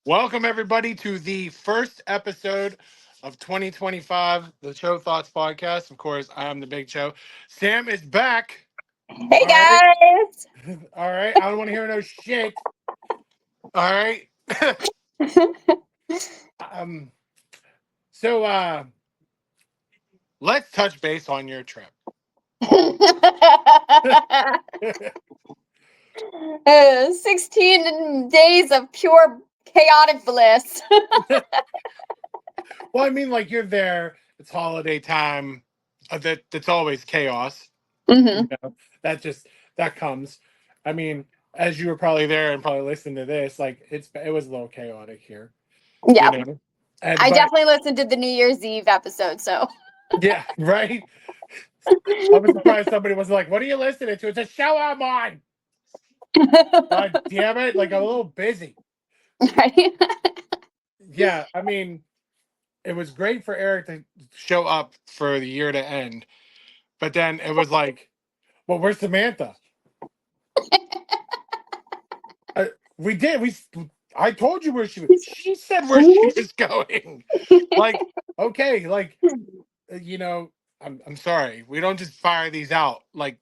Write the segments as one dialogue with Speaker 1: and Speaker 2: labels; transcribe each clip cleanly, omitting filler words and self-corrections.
Speaker 1: Welcome, everybody, to the first episode of 2025, the Show Thoughts podcast. Of course, I am the Big Show. Sam is back.
Speaker 2: Hey
Speaker 1: All right.
Speaker 2: guys.
Speaker 1: All right. I don't want to hear no shit. All right. um. So, let's touch base on your trip.
Speaker 2: 16 days of pure chaotic bliss.
Speaker 1: Well, I mean, like, you're there. It's holiday time. That's always chaos.
Speaker 2: Mm-hmm.
Speaker 1: That comes. I mean, as you were probably there and probably listening to this, like it was a little chaotic here,
Speaker 2: Yeah.
Speaker 1: And
Speaker 2: I
Speaker 1: but
Speaker 2: definitely listened to the New Year's Eve episode, so.
Speaker 1: yeah, right. I was surprised somebody was like, "What are you listening to?" It's a show I'm on. God damn it! Like I'm a little busy.
Speaker 2: Right?
Speaker 1: Yeah, I mean, it was great for Eric to show up for the year to end, but then it was like, "Well, where's Samantha?" We did. I told you where she was. She said where she was going. Like, okay, like you know, I'm sorry. We don't just fire these out like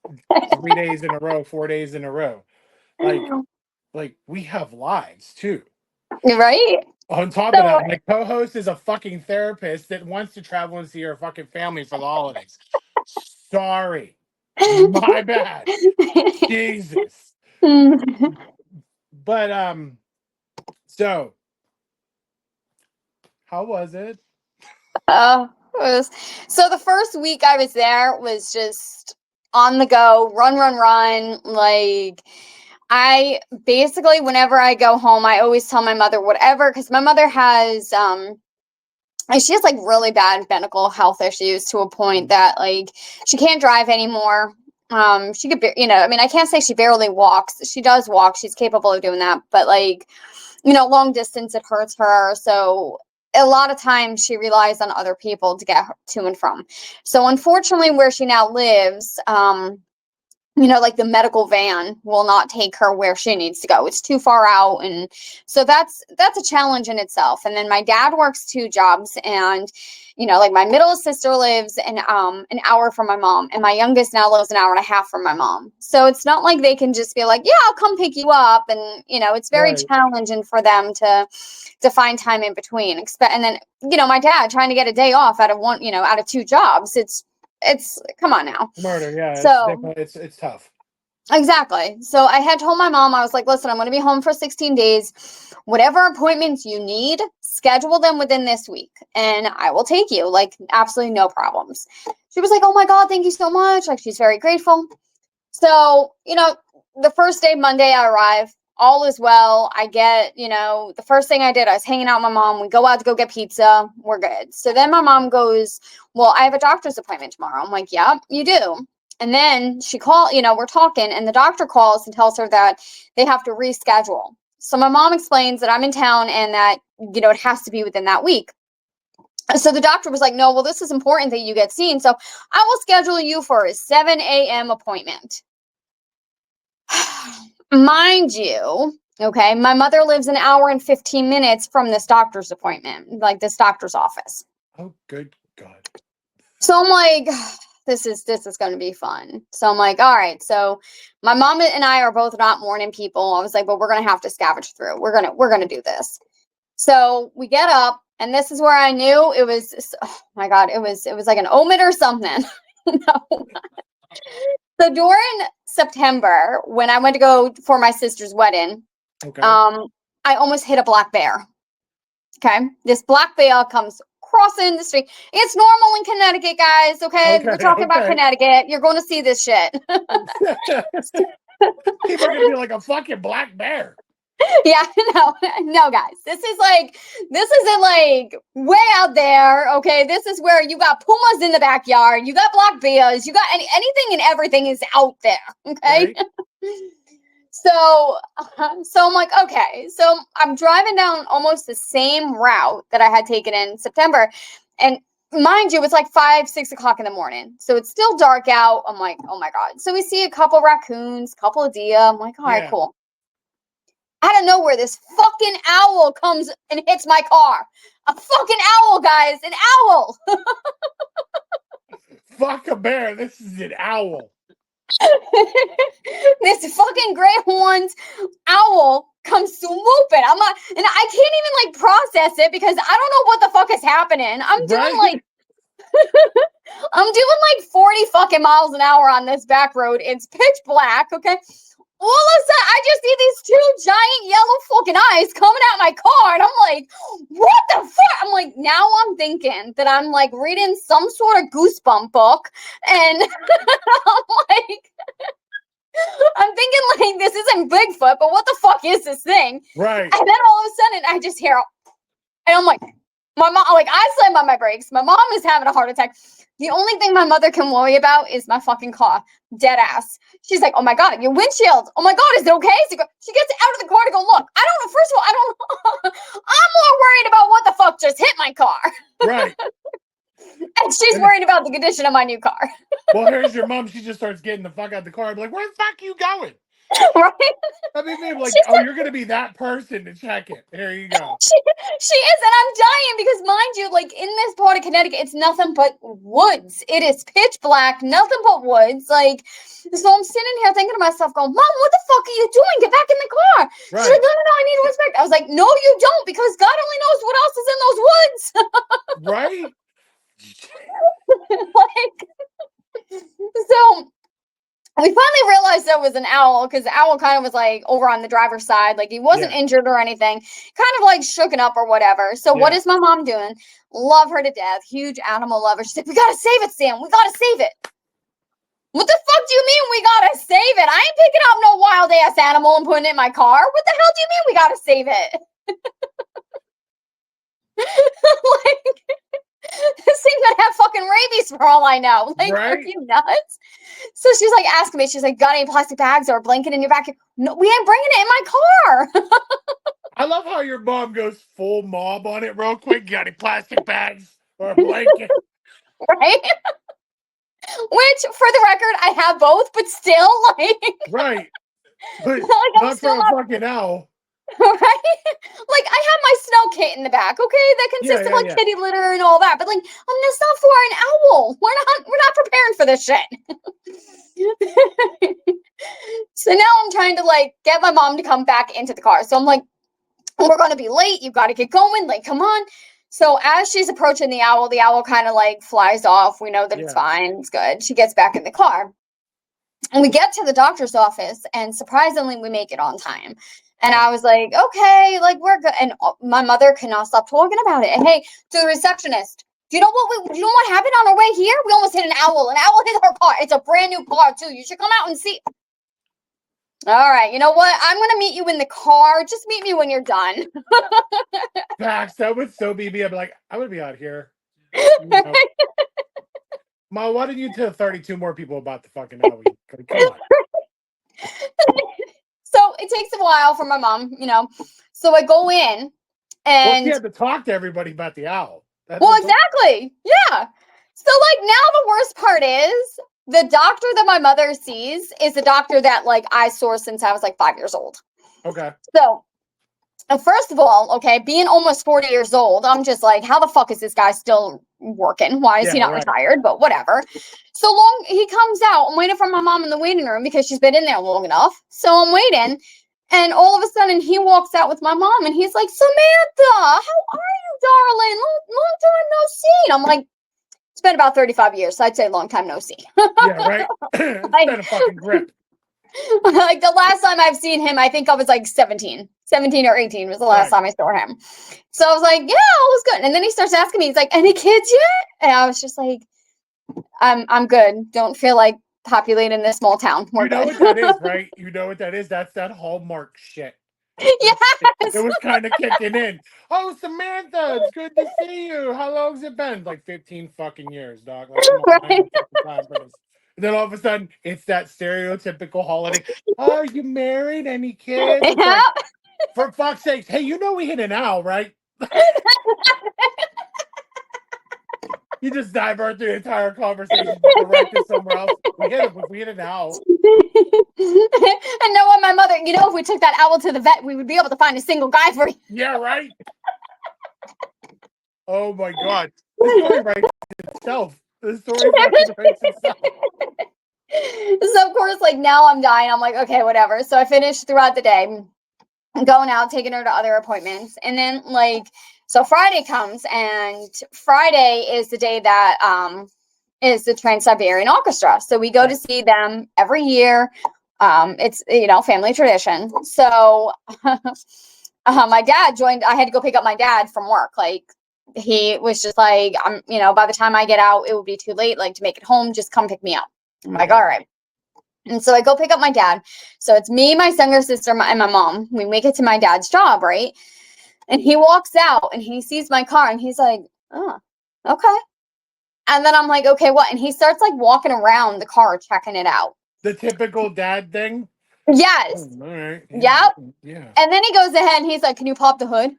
Speaker 1: 3 days in a row, 4 days in a row. Like we have lives too.
Speaker 2: Right?
Speaker 1: On top of
Speaker 2: So,
Speaker 1: that, my co-host is a fucking therapist that wants to travel and see her fucking family for the holidays. Sorry. My bad. Jesus. But so how was it?
Speaker 2: so the first week I was there was just on the go, run. Like, I basically, whenever I go home, I always tell my mother whatever, because my mother has, she has like really bad medical health issues to a point that like she can't drive anymore. She could, I mean, I can't say she barely walks. She does walk. She's capable of doing that, but like, long distance, it hurts her. So a lot of times she relies on other people to get her to and from. So unfortunately, where she now lives, like the medical van will not take her where she needs to go. It's too far out. And so that's a challenge in itself. And then my dad works two jobs, and, like my middle sister lives an hour from my mom, and my youngest now lives an hour and a half from my mom. So it's not like they can just be like, yeah, I'll come pick you up. And, it's very
Speaker 1: Right.
Speaker 2: challenging for them to find time in between. And then, my dad trying to get a day off out of out of two jobs. It's come on now.
Speaker 1: Murder, yeah, it's
Speaker 2: So
Speaker 1: definitely it's tough.
Speaker 2: exactly. So I had told my mom, I was like, listen, I'm going to be home for 16 days. Whatever appointments you need, schedule them within this week and I will take you. Like, absolutely no problems. She was like, oh my God, thank you so much. Like, she's very grateful. So, the first day, Monday, I arrive. All is well. I get, the first thing I did, I was hanging out with my mom. We go out to go get pizza. We're good. So then my mom goes, well, I have a doctor's appointment tomorrow. I'm like, yeah, you do. And then she called, we're talking, and the doctor calls and tells her that they have to reschedule. So my mom explains that I'm in town and that, it has to be within that week. So the doctor was like, no, well, this is important that you get seen. So I will schedule you for a 7 a.m. appointment. Mind you, okay, my mother lives an hour and 15 minutes from this doctor's appointment, like this doctor's office.
Speaker 1: Oh, good God.
Speaker 2: So I'm like, this is going to be fun. So I'm like, all right. So my mom and I are both not morning people. I was like, but we're going to have to scavenge through. We're going to do this. So we get up, and this is where I knew it was, oh my God, it was like an omen or something. No. So during September, when I went to go for my sister's wedding,
Speaker 1: Okay.
Speaker 2: I almost hit a black bear. Okay. This black bear comes crossing the street. It's normal in Connecticut, guys. Okay. We're talking about Connecticut. You're going to see this shit.
Speaker 1: People are going to be like a fucking black bear.
Speaker 2: Yeah, no, guys. This isn't like way out there. Okay. This is where you got pumas in the backyard. You got black bears. You got anything and everything is out there. Okay. Right. So I'm like, okay. So I'm driving down almost the same route that I had taken in September. And mind you, it's like 5, 6 o'clock in the morning. So it's still dark out. I'm like, oh my God. So we see a couple raccoons, couple of deer. I'm like, all right, cool. Out of nowhere, this fucking owl comes and hits my car. A fucking owl, guys. An owl.
Speaker 1: Fuck a bear. This is an owl.
Speaker 2: This fucking gray horned owl comes swooping. I'm not, and I can't even like process it because I don't know what the fuck is happening. I'm doing like I'm doing like 40 fucking miles an hour on this back road. It's pitch black, okay? All of a sudden, I just see these two giant yellow fucking eyes coming at my car, and I'm like, what the fuck? I'm like, now I'm thinking that I'm like reading some sort of goosebump book, and I'm thinking like this isn't Bigfoot, but what the fuck is this thing?
Speaker 1: Right.
Speaker 2: And then all of a sudden, I just hear, and I'm like, my mom, like I slammed on my brakes. My mom is having a heart attack. The only thing my mother can worry about is my fucking car. Dead ass. She's like, oh my God, your windshield. Oh my God, is it okay? She gets out of the car to go look. I don't know. First of all, I don't know. I'm more worried about what the fuck just hit my car.
Speaker 1: Right.
Speaker 2: And she's worried about the condition of my new car.
Speaker 1: Well, here's your mom. She just starts getting the fuck out of the car. I'm like, where the fuck are you going?
Speaker 2: Right?
Speaker 1: I mean, like,
Speaker 2: She's
Speaker 1: oh, you're going to be that person to check it. Here you go.
Speaker 2: She is, and I'm dying because, mind you, like in this part of Connecticut, it's nothing but woods. It is pitch black, nothing but woods. Like, so I'm sitting here thinking to myself, going, Mom, what the fuck are you doing? Get back in the car.
Speaker 1: Right.
Speaker 2: She's like, no, I need respect. I was like, no, you don't, because God only knows what else is in those woods.
Speaker 1: Right?
Speaker 2: Like, so we finally realized there was an owl because the owl kind of was like over on the driver's side. Like he wasn't injured or anything, kind of like shooken up or whatever. So what is my mom doing? Love her to death. Huge animal lover. She said, we got to save it, Sam. We got to save it. What the fuck do you mean we got to save it? I ain't picking up no wild ass animal and putting it in my car. What the hell do you mean we got to save it? Like, this thing could have fucking rabies for all I know. Like, are you nuts? So she's like asking me, she's like, got any plastic bags or a blanket in your back? No, we ain't bringing it in my car.
Speaker 1: I love how your mom goes full mob on it real quick. Got any plastic bags or a blanket?
Speaker 2: Right? Which, for the record, I have both, but still, like...
Speaker 1: Right. But
Speaker 2: like,
Speaker 1: not for a fucking owl.
Speaker 2: Right? Like, I have my snow kit in the back, okay? That consists of like kitty litter and all that. But like, that's not for an owl. We're not preparing for this shit. So now I'm trying to like get my mom to come back into the car. So I'm like, we're gonna be late. You gotta get going. Like, come on. So as she's approaching the owl kind of like flies off. We know that it's fine. It's good. She gets back in the car. And we get to the doctor's office, and surprisingly, we make it on time. And I was like, okay, like we're good. And my mother cannot stop talking about it. And hey, to the receptionist, do you know what happened on our way here? We almost hit an owl. An owl hit our car. It's a brand new car too. You should come out and see. All right, you know what? I'm gonna meet you in the car. Just meet me when you're done.
Speaker 1: Max, that would so be me. I'd be like, I'm gonna be out here. You know. Ma, why didn't you tell 32 more people about the fucking owl? Come on.
Speaker 2: So it takes a while for my mom, you know. So I go in and
Speaker 1: she had to talk to everybody about the owl.
Speaker 2: Exactly. Yeah. So like now the worst part is the doctor that my mother sees is the doctor that like I saw since I was like 5 years old.
Speaker 1: Okay.
Speaker 2: So first of all, okay, being almost 40 years old, I'm just like, how the fuck is this guy still working? Why is he not retired? But whatever. So long, he comes out. I'm waiting for my mom in the waiting room because she's been in there long enough. So I'm waiting. And all of a sudden, he walks out with my mom. And he's like, Samantha, how are you, darling? Long time no see. And I'm like, it's been about 35 years. So I'd say long time no see.
Speaker 1: Yeah, right? It's been a fucking grip.
Speaker 2: Like the last time I've seen him, I think I was like 17 or 18 was the last time I saw him. So I was like, yeah, all was good. And then he starts asking me, he's like, any kids yet? And I was just like, I'm good. Don't feel like populating this small town. We're good.
Speaker 1: What that is, right? You know what that is? That's that Hallmark shit.
Speaker 2: Yes.
Speaker 1: It was kind of kicking in. Oh, Samantha, it's good to see you. How long's it been? Like 15 fucking years, dog. Like, and then all of a sudden, it's that stereotypical holiday. Oh, are you married? Any kids?
Speaker 2: Yeah.
Speaker 1: Like, for fuck's sake. Hey, you know we hit an owl, right? You just divert the entire conversation to direct it somewhere else. We hit an owl.
Speaker 2: And knowing my mother, if we took that owl to the vet, we would be able to find a single guy for you.
Speaker 1: Yeah, right. Oh my God, the story writes itself. The story fucking writes itself.
Speaker 2: So of course, like now I'm dying. I'm like, okay, whatever. So I finished throughout the day, going out, taking her to other appointments, and then so Friday comes, and Friday is the day that is the Trans-Siberian Orchestra. So we go to see them every year. It's family tradition. So my dad joined. I had to go pick up my dad from work. Like he was just like, by the time I get out, it will be too late. Like to make it home, just come pick me up. I'm like, all right. And so I go pick up my dad. So it's me, my younger sister, and my mom. We make it to my dad's job, right? And he walks out and he sees my car and he's like, oh, okay. And then I'm like, okay, what? And he starts like walking around the car, checking it out.
Speaker 1: The typical dad thing?
Speaker 2: Yes.
Speaker 1: Oh, all right.
Speaker 2: Yep.
Speaker 1: Yeah.
Speaker 2: And then he goes ahead and he's like, can you pop the hood?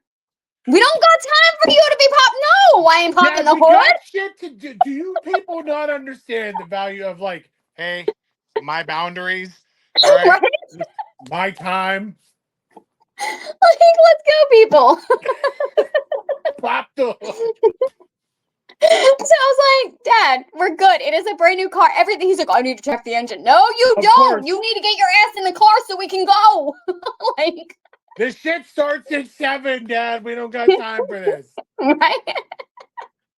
Speaker 2: We don't got time for you to be pop. No, I ain't popping the
Speaker 1: we
Speaker 2: hood.
Speaker 1: got shit to do. Do you people not understand the value of like, hey, my boundaries, all right?
Speaker 2: Right?
Speaker 1: My time.
Speaker 2: Like, let's go, people.
Speaker 1: Pop the hood.
Speaker 2: So I was like, Dad, we're good. It is a brand new car. Everything. He's like, I need to check the engine. No, you
Speaker 1: Of
Speaker 2: don't.
Speaker 1: course.
Speaker 2: You need to get your ass in the car so we can go. Like,
Speaker 1: The shit starts at 7, Dad. We don't got time for this.
Speaker 2: right?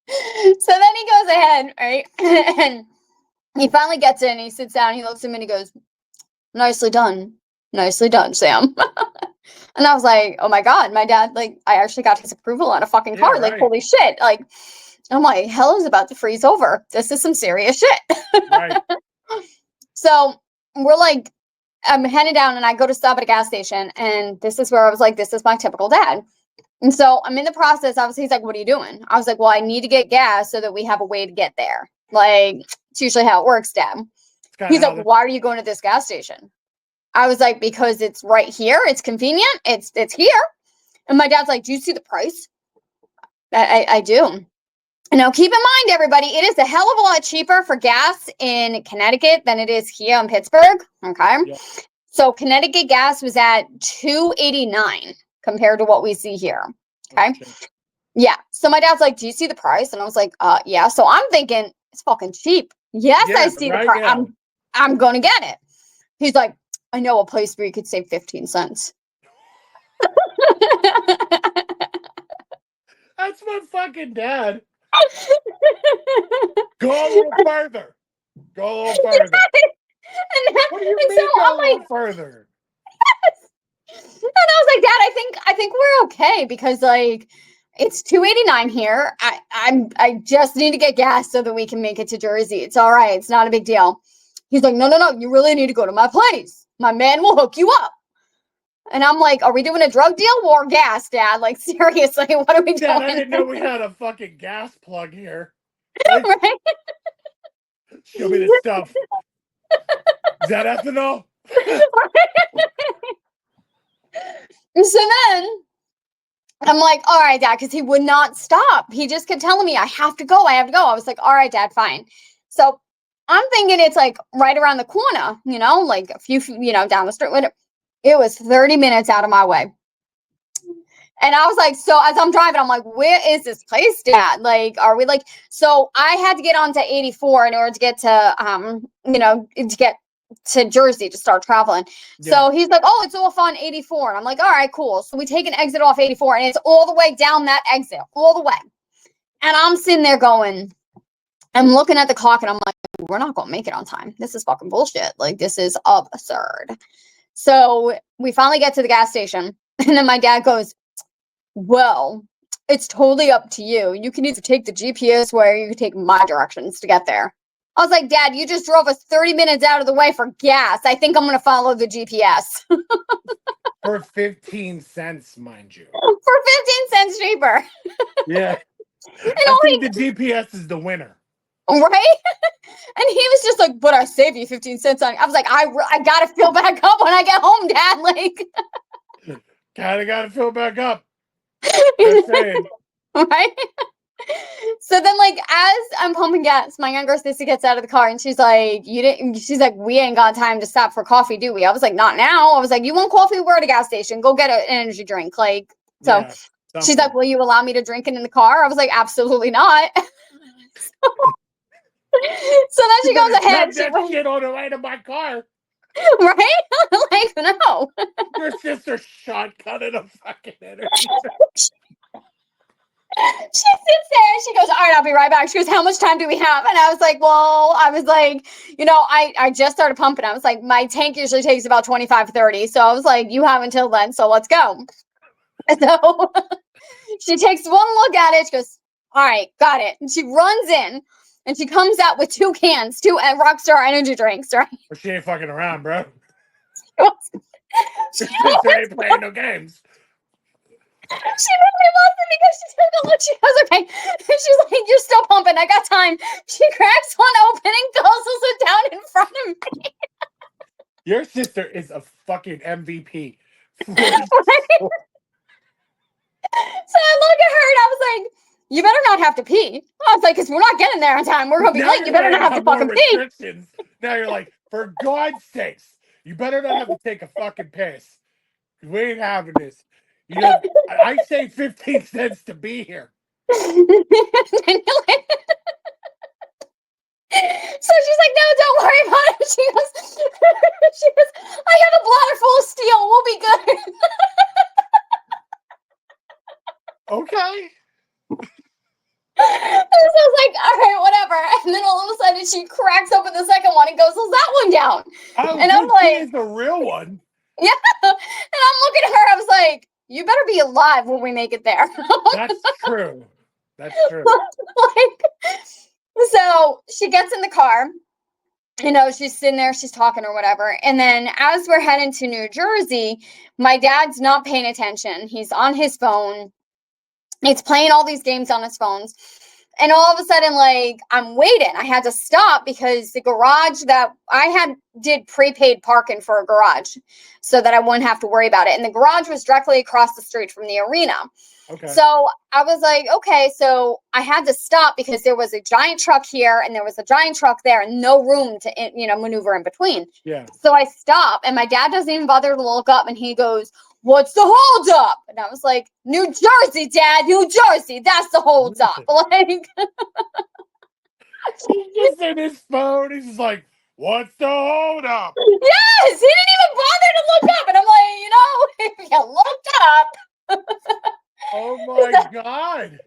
Speaker 2: So then he goes ahead, right? And he finally gets in, he sits down, he looks at me and he goes, nicely done. Nicely done, Sam. And I was like, oh my God, my dad, like, I actually got his approval on a fucking car.
Speaker 1: Yeah,
Speaker 2: Like,
Speaker 1: right.
Speaker 2: holy shit. Like, I'm like, hell is about to freeze over. This is some serious shit.
Speaker 1: Right.
Speaker 2: So we're like, I'm headed down and I go to stop at a gas station. And this is where I was like, this is my typical dad. And so I'm in the process. Obviously, he's like, what are you doing? I was like, well, I need to get gas so that we have a way to get there. Like, it's usually how it works, Dad. He's like, why are you going to this gas station? I was like, because it's right here. It's convenient. It's here. And my dad's like, do you see the price? I do. Now, keep in mind, everybody, it is a hell of a lot cheaper for gas in Connecticut than it is here in Pittsburgh. Okay.
Speaker 1: Yep.
Speaker 2: So Connecticut gas was at $2.89 compared to what we see here. Okay. Yeah. So my dad's like, do you see the price? And I was like, yeah. So I'm thinking it's fucking cheap. Yes, I see the price. Yeah. I'm going to get it. He's like, I know a place where you could save 15 cents.
Speaker 1: That's my fucking dad. Go a little further. Go a little further. What do you mean go a little further?
Speaker 2: Yes. And I was like, Dad, I think we're okay because like it's $2.89 here. I just need to get gas so that we can make it to Jersey. It's all right. It's not a big deal. He's like, no. You really need to go to my place. My man will hook you up. And I'm like, are we doing a drug deal or gas, Dad? Like, seriously, what are we doing?
Speaker 1: Dad, I didn't know we had a fucking gas plug here. Like,
Speaker 2: right?
Speaker 1: Show me the stuff. Is that ethanol?
Speaker 2: So then I'm like, all right, Dad, because he would not stop. He just kept telling me, I have to go. I was like, all right, Dad, fine. So I'm thinking it's like right around the corner, like a few, down the street. It was 30 minutes out of my way. And I was like, so as I'm driving, I'm like, where is this place, Dad? Like, are we like, so I had to get onto 84 in order to get to, to get to Jersey to start traveling. Yeah. So he's like, oh, it's off on 84. And I'm like, all right, cool. So we take an exit off 84 and it's all the way down that exit, all the way. And I'm sitting there going, I'm looking at the clock and I'm like, we're not going to make it on time. This is fucking bullshit. Like, this is absurd. So we finally get to the gas station and then my dad goes, well, it's totally up to you. You can either take the GPS way or you can take my directions to get there. I was like, Dad, you just drove us 30 minutes out of the way for gas. I think I'm going to follow the GPS.
Speaker 1: For 15 cents, mind you.
Speaker 2: For 15 cents cheaper.
Speaker 1: Yeah. I think the GPS is the winner.
Speaker 2: Right? And he was just like, but I saved you 15 cents on. I was like, I got to fill back up when I get home, Dad. Like,
Speaker 1: got to fill back up. Just saying.
Speaker 2: Right? So then, like, as I'm pumping gas, my younger sister gets out of the car and she's like, she's like, we ain't got time to stop for coffee, do we? I was like, not now. I was like, you want coffee? We're at a gas station. Go get an energy drink. Like, so she's like, will you allow me to drink it in the car? I was like, absolutely not. So then she goes ahead.
Speaker 1: That shit on the way to my car.
Speaker 2: Right? Like, no.
Speaker 1: Your sister shotgunning a fucking energy.
Speaker 2: She sits there and she goes, all right, I'll be right back. She goes, how much time do we have? And I was like, well, I just started pumping. I was like, my tank usually takes about 25, 30. So I was like, you have until then. So let's go. So she takes one look at it. She goes, all right, got it. And she runs in and she comes out with 2 cans, 2 Rockstar energy drinks, right?
Speaker 1: But she ain't fucking around, bro.
Speaker 2: She
Speaker 1: ain't playing no games.
Speaker 2: She really wasn't because she took a look. She goes, okay. She's like, you're still pumping. I got time. She cracks one open and guzzles it down in front of me.
Speaker 1: Your sister is a fucking MVP.
Speaker 2: So I look at her and I was like, you better not have to pee. I was like, because we're not getting there on time. We're going to be late. You better not have to fucking pee.
Speaker 1: Now you're like, for God's sakes, you better not have to take a fucking piss. We ain't having this. You know, I say 15 cents to be here.
Speaker 2: So she's like, no, don't worry about it. She goes, I have a bladder full of steel. We'll be good.
Speaker 1: Okay.
Speaker 2: So I was like, all right, whatever. And then all of a sudden she cracks open the second one and goes, well, that one down.
Speaker 1: Oh,
Speaker 2: and I'm like,
Speaker 1: it's the real one.
Speaker 2: Yeah. And I'm looking at her. I was like, you better be alive when we make it there.
Speaker 1: That's true. That's true.
Speaker 2: So she gets in the car. You know, she's sitting there, she's talking or whatever. And then as we're heading to New Jersey, my dad's not paying attention. He's on his phone. He's playing all these games on his phones. And all of a sudden, like, I'm waiting. I had to stop because the garage that I did prepaid parking for a garage so that I wouldn't have to worry about it. And the garage was directly across the street from the arena.
Speaker 1: Okay.
Speaker 2: So I was like, okay, so I had to stop because there was a giant truck here and there was a giant truck there and no room to, maneuver in between.
Speaker 1: Yeah.
Speaker 2: So I stop and my dad doesn't even bother to look up and he goes, what's the hold up? And I was like, New Jersey, Dad, New Jersey. That's the hold up. Like,
Speaker 1: he's just in his phone. He's just like, what's the hold up?
Speaker 2: Yes, he didn't even bother to look up. And I'm like, if you looked up.
Speaker 1: Oh my God.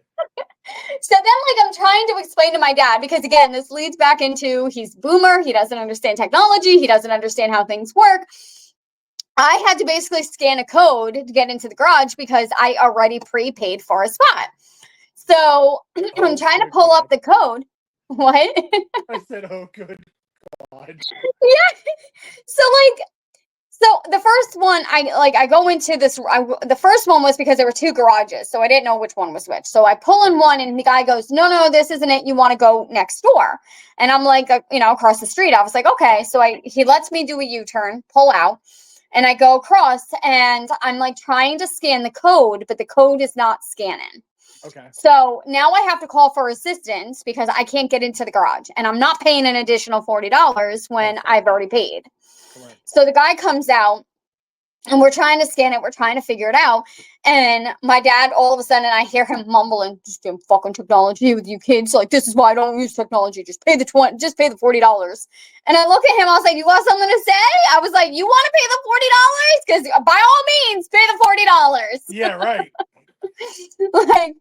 Speaker 2: So then, like, I'm trying to explain to my dad, because again, this leads back into he's boomer. He doesn't understand technology. He doesn't understand how things work. I had to basically scan a code to get into the garage because I already prepaid for a spot. So I'm trying to pull up the code. What?
Speaker 1: I said, oh, good God.
Speaker 2: Yeah. So the first one, I go into this. The first one was because there were 2 garages, so I didn't know which one was which. So I pull in one, and the guy goes, "No, this isn't it. You want to go next door?" And I'm like, across the street. I was like, okay. So he lets me do a U-turn, pull out, and I go across, and I'm like trying to scan the code, but the code is not scanning.
Speaker 1: Okay.
Speaker 2: So now I have to call for assistance because I can't get into the garage, and I'm not paying an additional $40 when I've already paid.
Speaker 1: Correct.
Speaker 2: So the guy comes out and we're trying to scan it. We're trying to figure it out. And my dad, all of a sudden, I hear him mumbling, just damn fucking technology with you kids. Like, this is why I don't use technology. Just pay the $40. And I look at him. I was like, you got something to say? I was like, you want to pay the $40? Because by all means, pay the $40.
Speaker 1: Yeah, right.
Speaker 2: Like,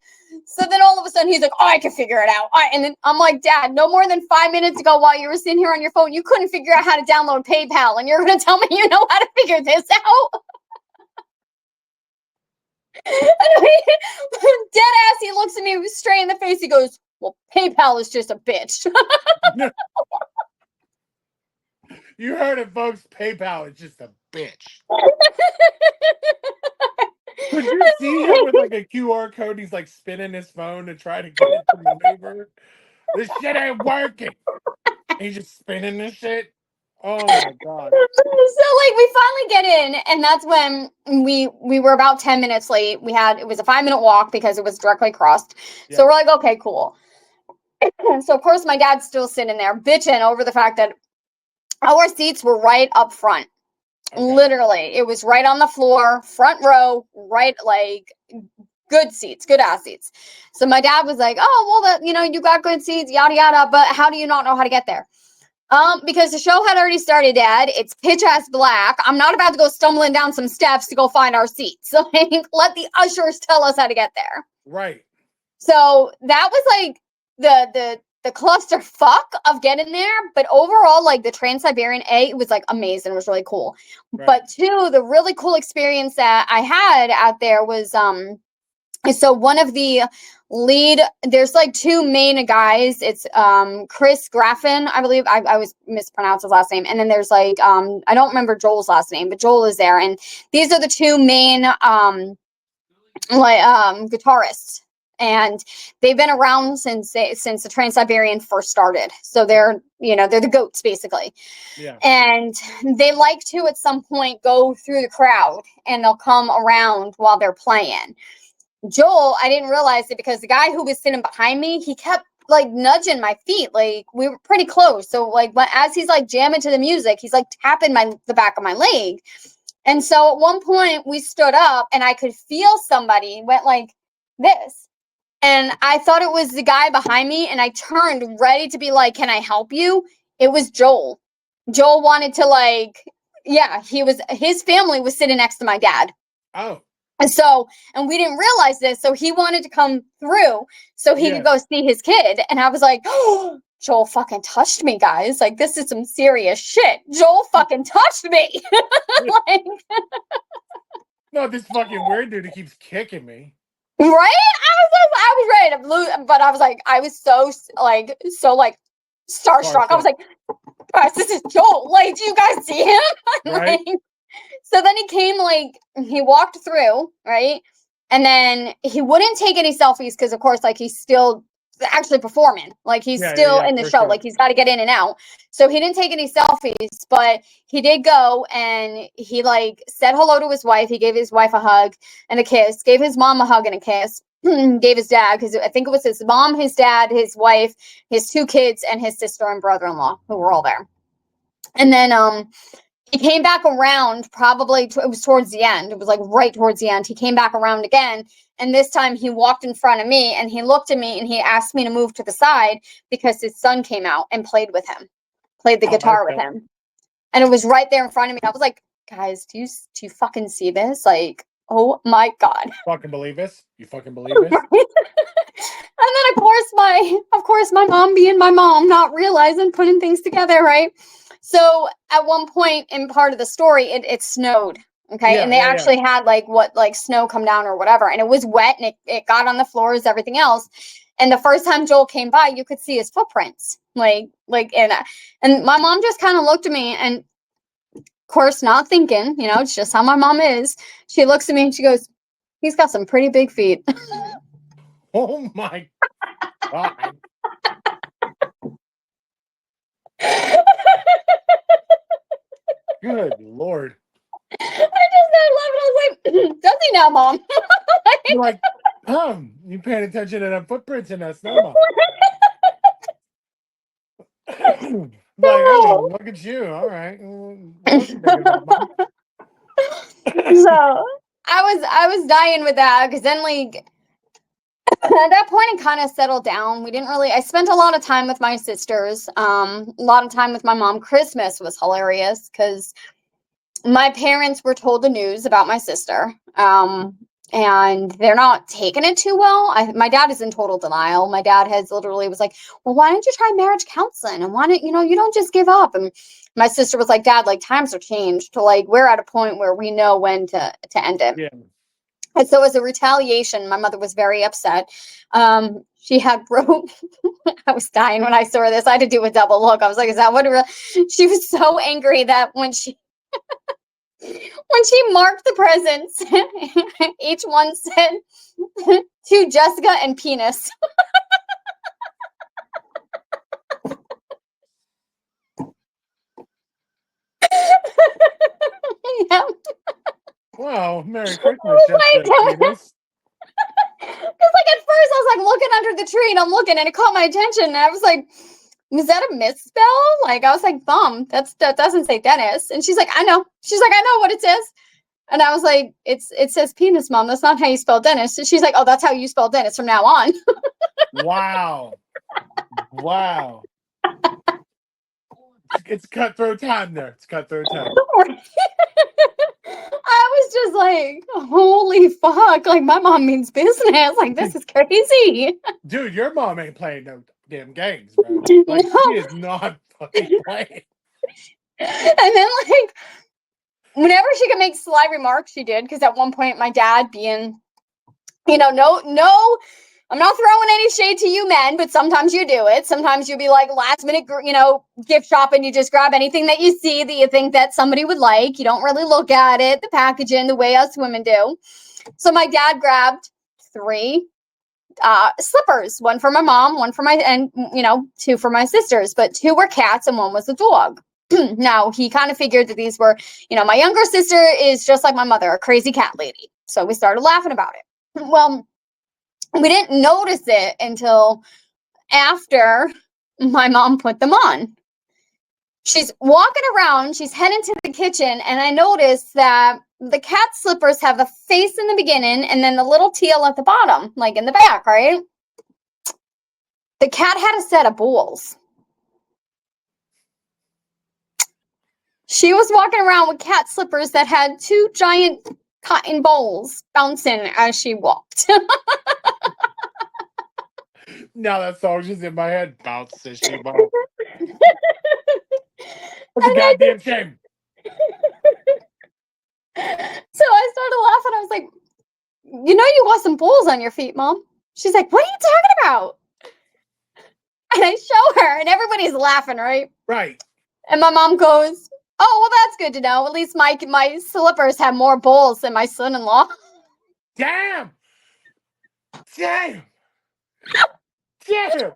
Speaker 2: so then all of a sudden he's like, oh, I can figure it out. And then I'm like, Dad, no more than 5 minutes ago while you were sitting here on your phone, you couldn't figure out how to download PayPal, and you're going to tell me you know how to figure this out? Dead ass, he looks at me straight in the face. He goes, well, PayPal is just a bitch.
Speaker 1: You heard it, folks. PayPal is just a bitch. Could you see him with like a QR code? He's like spinning his phone to try to get it to maneuver. This shit ain't working. He's just spinning this shit. Oh my God.
Speaker 2: So like we finally get in, and that's when we were about 10 minutes late. It was a 5-minute walk because it was directly across. So
Speaker 1: Yeah.
Speaker 2: we're like, okay, cool. So of course my dad's still sitting there bitching over the fact that our seats were right up front.
Speaker 1: Okay.
Speaker 2: Literally, it was right on the floor, front row, right, like good seats, good ass seats. So my dad was like, "Oh, well, you got good seats, yada yada, but how do you not know how to get there?" Because the show had already started, Dad. It's pitch ass black. I'm not about to go stumbling down some steps to go find our seats. So let the ushers tell us how to get there.
Speaker 1: Right.
Speaker 2: So that was like the cluster fuck of getting there. But overall, like the Trans-Siberian it was like amazing. It was really cool.
Speaker 1: Right.
Speaker 2: But two, the really cool experience that I had out there was so one of the there's like two main guys. It's Chris Graffin, I believe. I always mispronounce his last name. And then there's like I don't remember Joel's last name, but Joel is there. And these are the two main guitarists. And they've been around since the Trans-Siberian first started. So they're the goats basically.
Speaker 1: Yeah.
Speaker 2: And they like to at some point go through the crowd and they'll come around while they're playing. Joel, I didn't realize it because the guy who was sitting behind me, he kept like nudging my feet. Like we were pretty close. So like as he's like jamming to the music, he's like tapping the back of my leg. And so at one point we stood up and I could feel somebody went like this. And I thought it was the guy behind me. And I turned ready to be like, "Can I help you?" It was Joel. Joel wanted to his family was sitting next to my dad.
Speaker 1: Oh.
Speaker 2: And we didn't realize this. So he wanted to come through so he could go see his kid. And I was like, "Oh, Joel fucking touched me, guys. Like, this is some serious shit. Joel fucking touched me." Like,
Speaker 1: No, this fucking weird dude who keeps kicking me.
Speaker 2: right? I was ready to lose, but I was like, I was so starstruck. I was like, "Guys, this is Joel. Like, do you guys see him?"
Speaker 1: Right.
Speaker 2: Like, so then he walked through, right? And then he wouldn't take any selfies because, of course, like he's still actually performing. Like he's still in the show.
Speaker 1: Sure.
Speaker 2: Like he's got to get in and out. So he didn't take any selfies, but he did go and he like said hello to his wife. He gave his wife a hug and a kiss, gave his mom a hug and a kiss, gave his dad, because I think it was his mom, his dad, his wife, his two kids, and his sister and brother-in-law who were all there. And then he came back around it was towards the end. It was like right towards the end. He came back around again. And this time he walked in front of me and he looked at me and he asked me to move to the side because his son came out and played the guitar with him. And it was right there in front of me. I was like, "Guys, do you fucking see this? Like, oh my God."
Speaker 1: Fucking believe this? You fucking believe this?
Speaker 2: And then of course my mom being my mom, not realizing, putting things together, right? So at one point in part of the story, it snowed. Okay.
Speaker 1: Yeah,
Speaker 2: and they actually had like snow come down or whatever. And it was wet and it got on the floors, everything else. And the first time Joel came by, you could see his footprints. And my mom just kind of looked at me and, of course, not thinking, it's just how my mom is. She looks at me and she goes, "He's got some pretty big feet."
Speaker 1: Oh my God. Good Lord.
Speaker 2: I just started laughing. I was like, "Does he now, Mom?"
Speaker 1: You're like, you paying attention to the footprints in that snow, Mom. Like, oh, look at you. All right.
Speaker 2: So I was dying with that because then like at that point it kind of settled down. I spent a lot of time with my sisters, a lot of time with my mom. Christmas was hilarious because my parents were told the news about my sister. And they're not taking it too well. My dad is in total denial. My dad has literally was like, "Well, why don't you try marriage counseling? And why don't, you don't just give up?" And my sister was like, "Dad, like times are changed. Like we're at a point where we know when to end it."
Speaker 1: Yeah.
Speaker 2: And so as a retaliation, my mother was very upset. She had wrote, I was dying when I saw this. I had to do a double look. I was like, "Is that what she was so angry that when she marked the presents, each one said to Jessica and penis." am.
Speaker 1: Well, Merry Christmas,
Speaker 2: Like,
Speaker 1: Jessica Peters.
Speaker 2: because like at first I was like looking under the tree and I'm looking and it caught my attention and I was like, is that a misspell? Like I was like, Mom, that doesn't say Dennis. And she's like, I know. She's like, I know what it says. And I was like, it says penis, Mom. That's not how you spell Dennis. And she's like, oh, that's how you spell Dennis from now on.
Speaker 1: Wow. Wow. It's cutthroat time there. It's cutthroat time.
Speaker 2: I was just like, holy fuck. Like my mom means business. Like this is crazy.
Speaker 1: Dude, your mom ain't playing no damn games, bro. Like she is not fucking playing.
Speaker 2: And then like whenever she could make sly remarks, she did. Because at one point, my dad being, no, I'm not throwing any shade to you men, but sometimes you do it. Sometimes you'll be like last minute, gift shopping. You just grab anything that you see that you think that somebody would like. You don't really look at it, the packaging, the way us women do. So my dad grabbed 3 slippers, one for my mom, one for and 2 for my sisters, but 2 were cats and 1 was a dog. Now he kind of figured that these were, my younger sister is just like my mother, a crazy cat lady. So we started laughing about it. Well, we didn't notice it until after my mom put them on. She's walking around, she's heading to the kitchen, and I noticed that the cat slippers have a face in the beginning and then the little teal at the bottom, like in the back, right? The cat had a set of balls. She was walking around with cat slippers that had 2 giant cotton balls bouncing as she walked.
Speaker 1: Now that song's just in my head. Bounce as she walks. That's a goddamn shame.
Speaker 2: So I started laughing. I was like, you got some balls on your feet, Mom. She's like, what are you talking about? And I show her, and everybody's laughing, right?
Speaker 1: Right.
Speaker 2: And my mom goes, oh, well, that's good to know. At least my slippers have more balls than my son-in-law.
Speaker 1: Damn. Damn. Damn.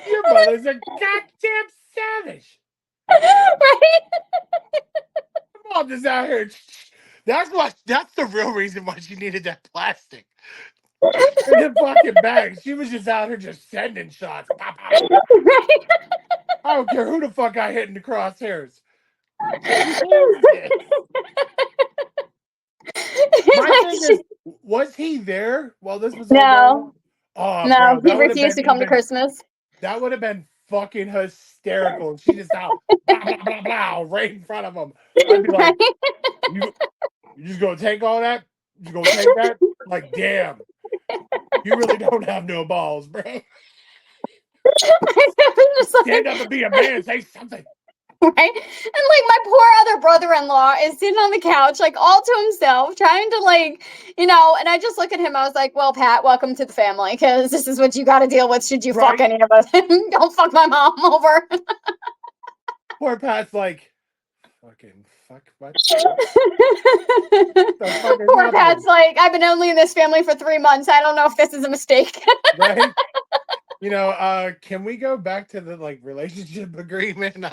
Speaker 1: Your mother's a goddamn savage.
Speaker 2: Right?
Speaker 1: Mom is out here. That's the real reason why she needed that plastic. In the fucking bag. She was just out here just sending shots. Pop, pop.
Speaker 2: Right?
Speaker 1: I don't care who the fuck I hit in the crosshairs. My thing is, was he there while this was all going on? Oh,
Speaker 2: no,
Speaker 1: bro,
Speaker 2: he refused to come to Christmas.
Speaker 1: That would have been fucking hysterical. She just out blah, blah, blah, blah, right in front of him. I'd be like, you just gonna take all that? You gonna take that? Like, damn. You really don't have no balls, bro. Stand up and be a man. Say something.
Speaker 2: Right? And like my poor other brother-in-law is sitting on the couch, like all to himself, trying to and I just look at him. I was like, well, Pat, welcome to the family, because this is what you got to deal with should you fuck any of us. Don't fuck my mom over.
Speaker 1: Poor Pat's like, fucking fuck my
Speaker 2: Poor Pat's like, I've been only in this family for 3 months. I don't know if this is a mistake.
Speaker 1: Right? Can we go back to the relationship agreement?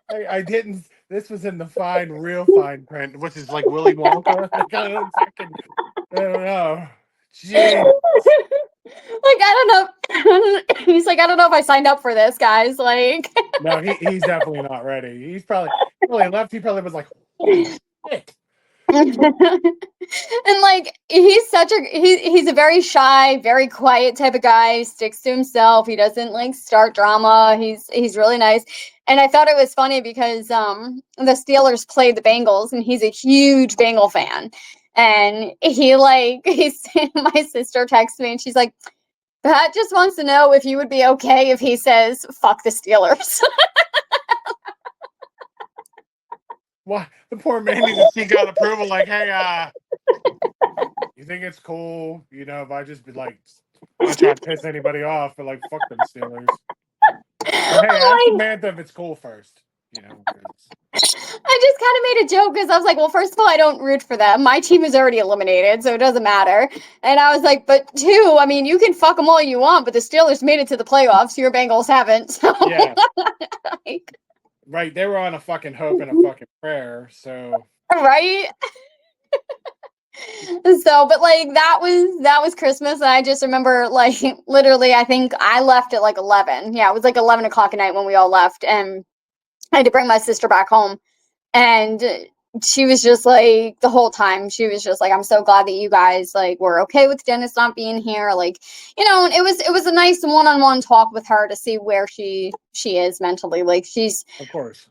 Speaker 1: I didn't. This was in the real fine print, which is like Willy Wonka. I don't know. Jeez.
Speaker 2: I don't know. He's like, I don't know if I signed up for this, guys. Like,
Speaker 1: no, he's definitely not ready. He's probably left. He probably was like, holy shit.
Speaker 2: And he's a very shy, very quiet type of guy. He sticks to himself. He doesn't start drama. He's really nice. And I thought it was funny because the Steelers played the Bengals, and he's a huge Bengal fan. And my sister texted me, and she's like, Pat just wants to know if you would be okay if he says fuck the Steelers.
Speaker 1: What? The poor man needs to seek out approval. Like, hey, you think it's cool, if I just be like, I'm not trying to piss anybody off, but fuck them Steelers. But hey, ask Samantha if it's cool first. I
Speaker 2: just kind of made a joke because I was like, well, first of all, I don't root for them. My team is already eliminated, so it doesn't matter. And I was like, but 2, you can fuck them all you want, but the Steelers made it to the playoffs. Your Bengals haven't. So.
Speaker 1: Yeah. Right, they were on a fucking hope and a fucking prayer. So
Speaker 2: Right? So, but like that was Christmas, and I just remember like literally, I think I left at like 11. Yeah, it was like 11 o'clock at night when we all left, and I had to bring my sister back home, and she was just like the whole time she was just like, I'm so glad that you guys like were okay with Dennis not being here, like, and it was a nice one-on-one talk with her to see where she is mentally, like she's
Speaker 1: of course,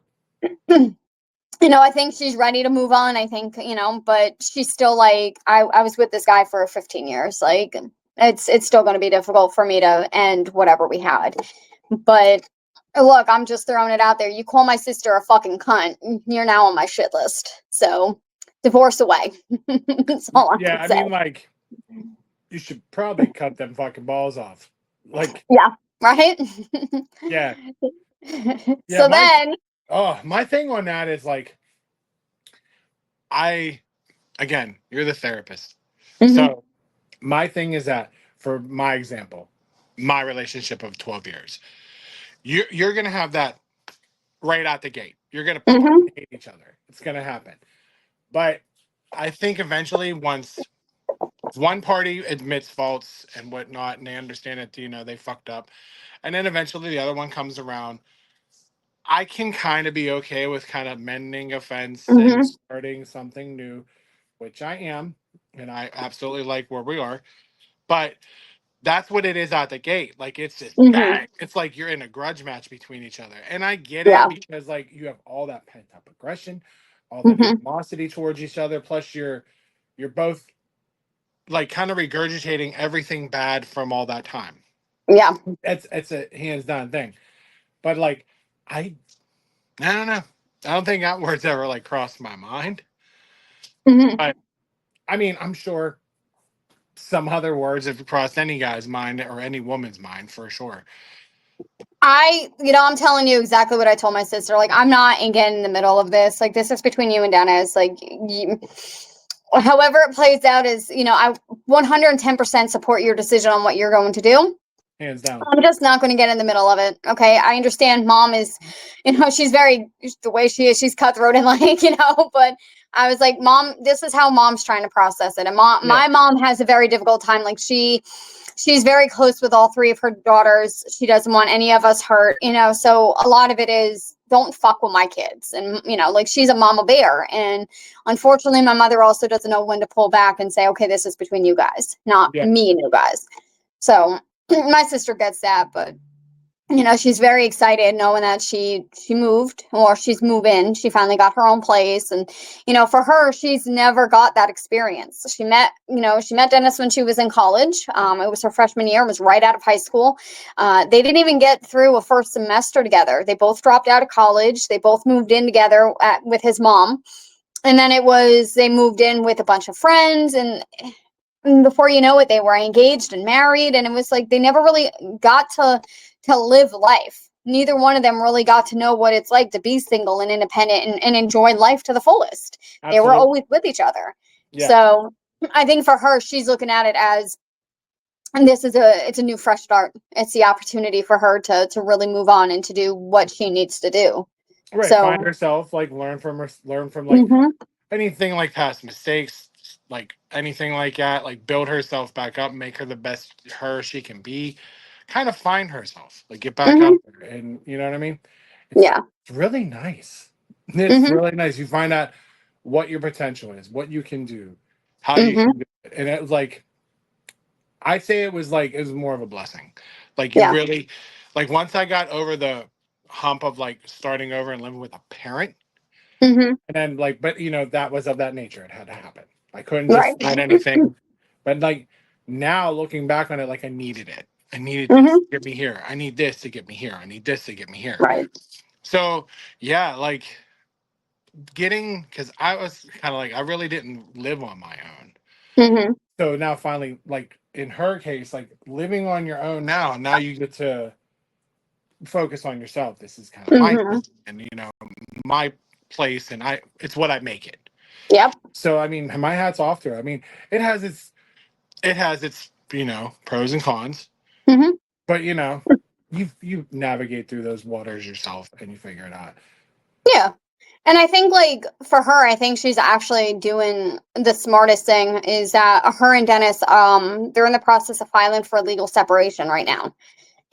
Speaker 2: I think she's ready to move on. I think, but she's still like, I was with this guy for 15 years. Like, it's still going to be difficult for me to end whatever we had. But look, I'm just throwing it out there. You call my sister a fucking cunt, you're now on my shit list. So, divorce away. That's all I
Speaker 1: yeah.
Speaker 2: can
Speaker 1: I
Speaker 2: say.
Speaker 1: mean, like, you should probably cut them fucking balls off. Like,
Speaker 2: Yeah, right?
Speaker 1: yeah, yeah.
Speaker 2: So then,
Speaker 1: My thing on that is like, I again, you're the therapist.
Speaker 2: mhm,
Speaker 1: So my thing is that for my example, my relationship of 12 years, you're gonna have that right out the gate. You're gonna
Speaker 2: mhm,
Speaker 1: hate each other. It's gonna happen. But I think eventually, once one party admits faults and whatnot, and they understand that they fucked up, and then eventually the other one comes around, I can kind of be okay with kind of mending a fence and
Speaker 2: mhm,
Speaker 1: starting something new, which I am, and I absolutely like where we are. But that's what it is out the gate. Like it's just
Speaker 2: mhm.
Speaker 1: bang. It's like you're in a grudge match between each other. And I get it
Speaker 2: Yeah.
Speaker 1: because like you have all that pent up aggression, all that
Speaker 2: Mhm.
Speaker 1: animosity towards each other. Plus you're both like kind of regurgitating everything bad from all that time.
Speaker 2: Yeah.
Speaker 1: It's a hands down thing. But like I I don't know. I don't think that word's ever like crossed my mind.
Speaker 2: Mhm.
Speaker 1: But I mean, I'm sure some other words have crossed any guy's mind or any woman's mind for sure.
Speaker 2: I'm telling you exactly what I told my sister. Like, I'm not getting in the middle of this. Like, this is between you and Dennis. Like, however it plays out is, I 110% support your decision on what you're going to do.
Speaker 1: Hands down.
Speaker 2: I'm just not going to get in the middle of it. Okay. I understand mom is, she's very, the way she is, she's cutthroat and like, but I was like, mom, this is how mom's trying to process it. And
Speaker 1: Yeah.
Speaker 2: my mom has a very difficult time. Like she's very close with all three of her daughters. She doesn't want any of us hurt, so a lot of it is don't fuck with my kids. And, like she's a mama bear. And unfortunately, my mother also doesn't know when to pull back and say, okay, this is between you guys, not
Speaker 1: Yeah.
Speaker 2: me and you guys. So my sister gets that, but she's very excited knowing that she moved, or she's moving. She finally got her own place, and for her, she's never got that experience. She met Dennis when she was in college. It was her freshman year. It was right out of high school. They didn't even get through a first semester together. They both dropped out of college. They both moved in together with his mom, and then they moved in with a bunch of friends, and before you know it, they were engaged and married, and it was like they never really got to live life. Neither one of them really got to know what it's like to be single and independent and enjoy life to the fullest. They were
Speaker 1: Absolutely.
Speaker 2: always with each other.
Speaker 1: Yeah.
Speaker 2: So I think for her, she's looking at it as, and it's a new fresh start. It's the opportunity for her to really move on and to do what she needs to do.
Speaker 1: Right. Find
Speaker 2: So
Speaker 1: herself, like learn from like
Speaker 2: mhm,
Speaker 1: anything like past mistakes, like anything like that, like build herself back up, make her the best her she can be, kind of find herself, like get back
Speaker 2: mhm,
Speaker 1: out there. And you know what I mean?
Speaker 2: yeah,
Speaker 1: It's really nice. It's
Speaker 2: mhm,
Speaker 1: really nice. You find out what your potential is, what you can do, how you
Speaker 2: mhm,
Speaker 1: can do it. And it was like I'd say it was more of a blessing. Like you
Speaker 2: yeah,
Speaker 1: really like once I got over the hump of like starting over and living with a parent,
Speaker 2: mhm,
Speaker 1: and then like but that was of that nature. It had to happen. I couldn't
Speaker 2: right,
Speaker 1: just find anything. But like now looking back on it, like I needed it. I needed this
Speaker 2: mhm,
Speaker 1: to get me here. I need this to get me here. I need this to get me here.
Speaker 2: right,
Speaker 1: So yeah, like getting because I was kind of like I really didn't live on my own.
Speaker 2: mhm,
Speaker 1: So now finally, like in her case, like living on your own now you get to focus on yourself. This is kind of my
Speaker 2: mhm,
Speaker 1: and my place, and it's what I make it.
Speaker 2: yep,
Speaker 1: So I mean, my hat's off to her. I mean, it has its pros and cons,
Speaker 2: mhm,
Speaker 1: but you navigate through those waters yourself and you figure it out.
Speaker 2: Yeah. And I think, like, for her, I think she's actually doing the smartest thing is that her and Dennis, they're in the process of filing for legal separation right now.